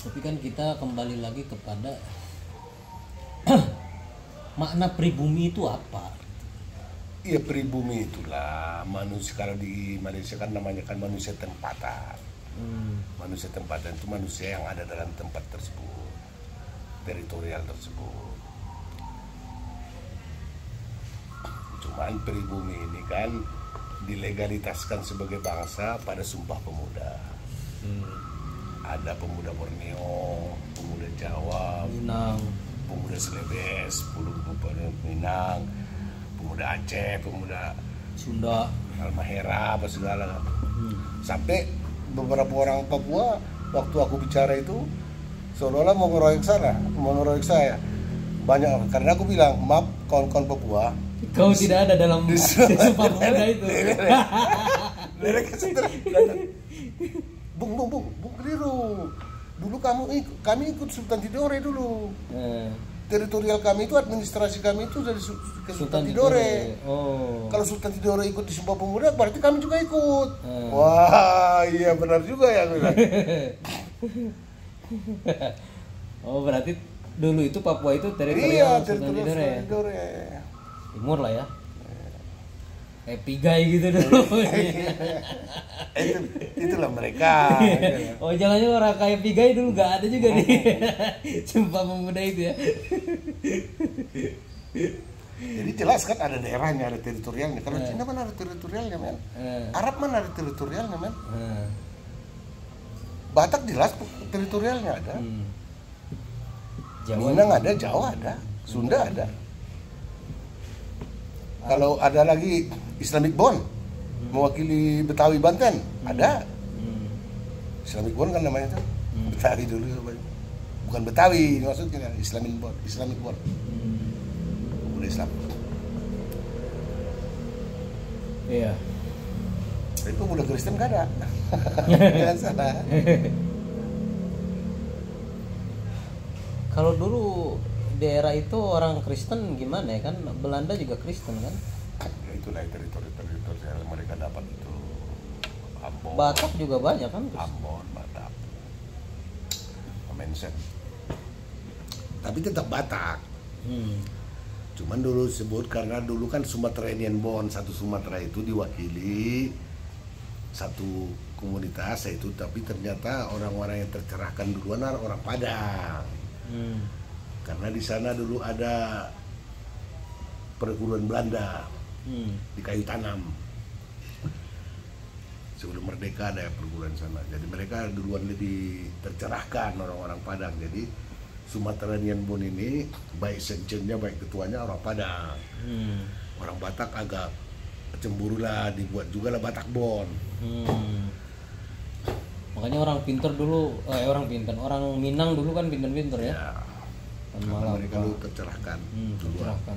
[SPEAKER 1] Tapi kan kita kembali lagi kepada makna pribumi itu apa?
[SPEAKER 2] Iya, pribumi itulah manusia. Kalau di Malaysia kan namanya kan manusia tempatan. Manusia tempatan itu manusia yang ada dalam tempat tersebut, teritorial tersebut. Cuman pribumi ini kan dilegalitaskan sebagai bangsa pada Sumpah Pemuda. Ada pemuda Borneo, pemuda Jawa,
[SPEAKER 1] Minang,
[SPEAKER 2] pemuda Celebes, pemuda Minang, pemuda Aceh, pemuda
[SPEAKER 1] Sunda,
[SPEAKER 2] Halmahera, apa segala. Sampai beberapa orang Papua waktu aku bicara itu seolah-olah mau ngeroyok saya. Banyak karena aku bilang, maaf kawan-kawan Papua,
[SPEAKER 1] kau tidak ada dalam Sumpah Pemuda itu.
[SPEAKER 2] mereka setelah Bung keliru. Dulu kami ikut Sultan Tidore dulu. Teritorial kami itu, administrasi kami itu dari Sultan Tidore.
[SPEAKER 1] Oh.
[SPEAKER 2] Kalau Sultan Tidore ikut di Sumpah Pemuda, berarti kami juga ikut. Wah, iya benar juga ya.
[SPEAKER 1] Oh, berarti dulu itu Papua itu teritorial Sultan
[SPEAKER 2] teritorial
[SPEAKER 1] Tidore.
[SPEAKER 2] Tidore.
[SPEAKER 1] Timur lah ya. Kayak pigai gitu dulu.
[SPEAKER 2] Itulah mereka.
[SPEAKER 1] Oh, jangan-jangan orang kayak pigai dulu nggak ada juga nih. Sumpah Pemuda itu ya.
[SPEAKER 2] Jadi jelas kan ada daerahnya, ada teritorialnya. Kalau Cina mana ada teritorialnya, men? Arab mana ada teritorialnya, men? Batak jelas teritorialnya ada. Minang ada, Jawa ada, Sunda ada. Kalau ada lagi Islamic Bond mewakili Betawi Banten, ada. Islamic Bond kan namanya itu. Betawi dulu, bukan Betawi maksudnya, Islamic Bond. Pemuda Islam.
[SPEAKER 1] Iya.
[SPEAKER 2] Tapi pemuda Kristen nggak ada. Jangan salah.
[SPEAKER 1] Kalau dulu daerah itu orang Kristen gimana ya kan? Belanda juga Kristen kan?
[SPEAKER 2] Ya itulah teritorial yang mereka dapat itu. Ambon.
[SPEAKER 1] Batak juga banyak kan?
[SPEAKER 2] Ambon, Batak. Mensen. Tapi tetap Batak. Cuman dulu sebut karena dulu kan Sumateranian Bond, satu Sumatera itu diwakili satu komunitas yaitu, tapi ternyata orang-orang yang tercerahkan duluan orang Padang. Karena di sana dulu ada perguruan Belanda di Kayu Tanam. Sebelum merdeka ada perguruan sana. Jadi mereka duluan lebih tercerahkan orang-orang Padang. Jadi Sumateranian Bond ini baik sekjennya baik ketuanya orang Padang. Orang Batak agak cemburu lah, dibuat juga lah Batak Bond.
[SPEAKER 1] Makanya orang Minang dulu kan pinter-pinter ya.
[SPEAKER 2] Karena mereka dulu tercerahkan.
[SPEAKER 1] Tercerahkan.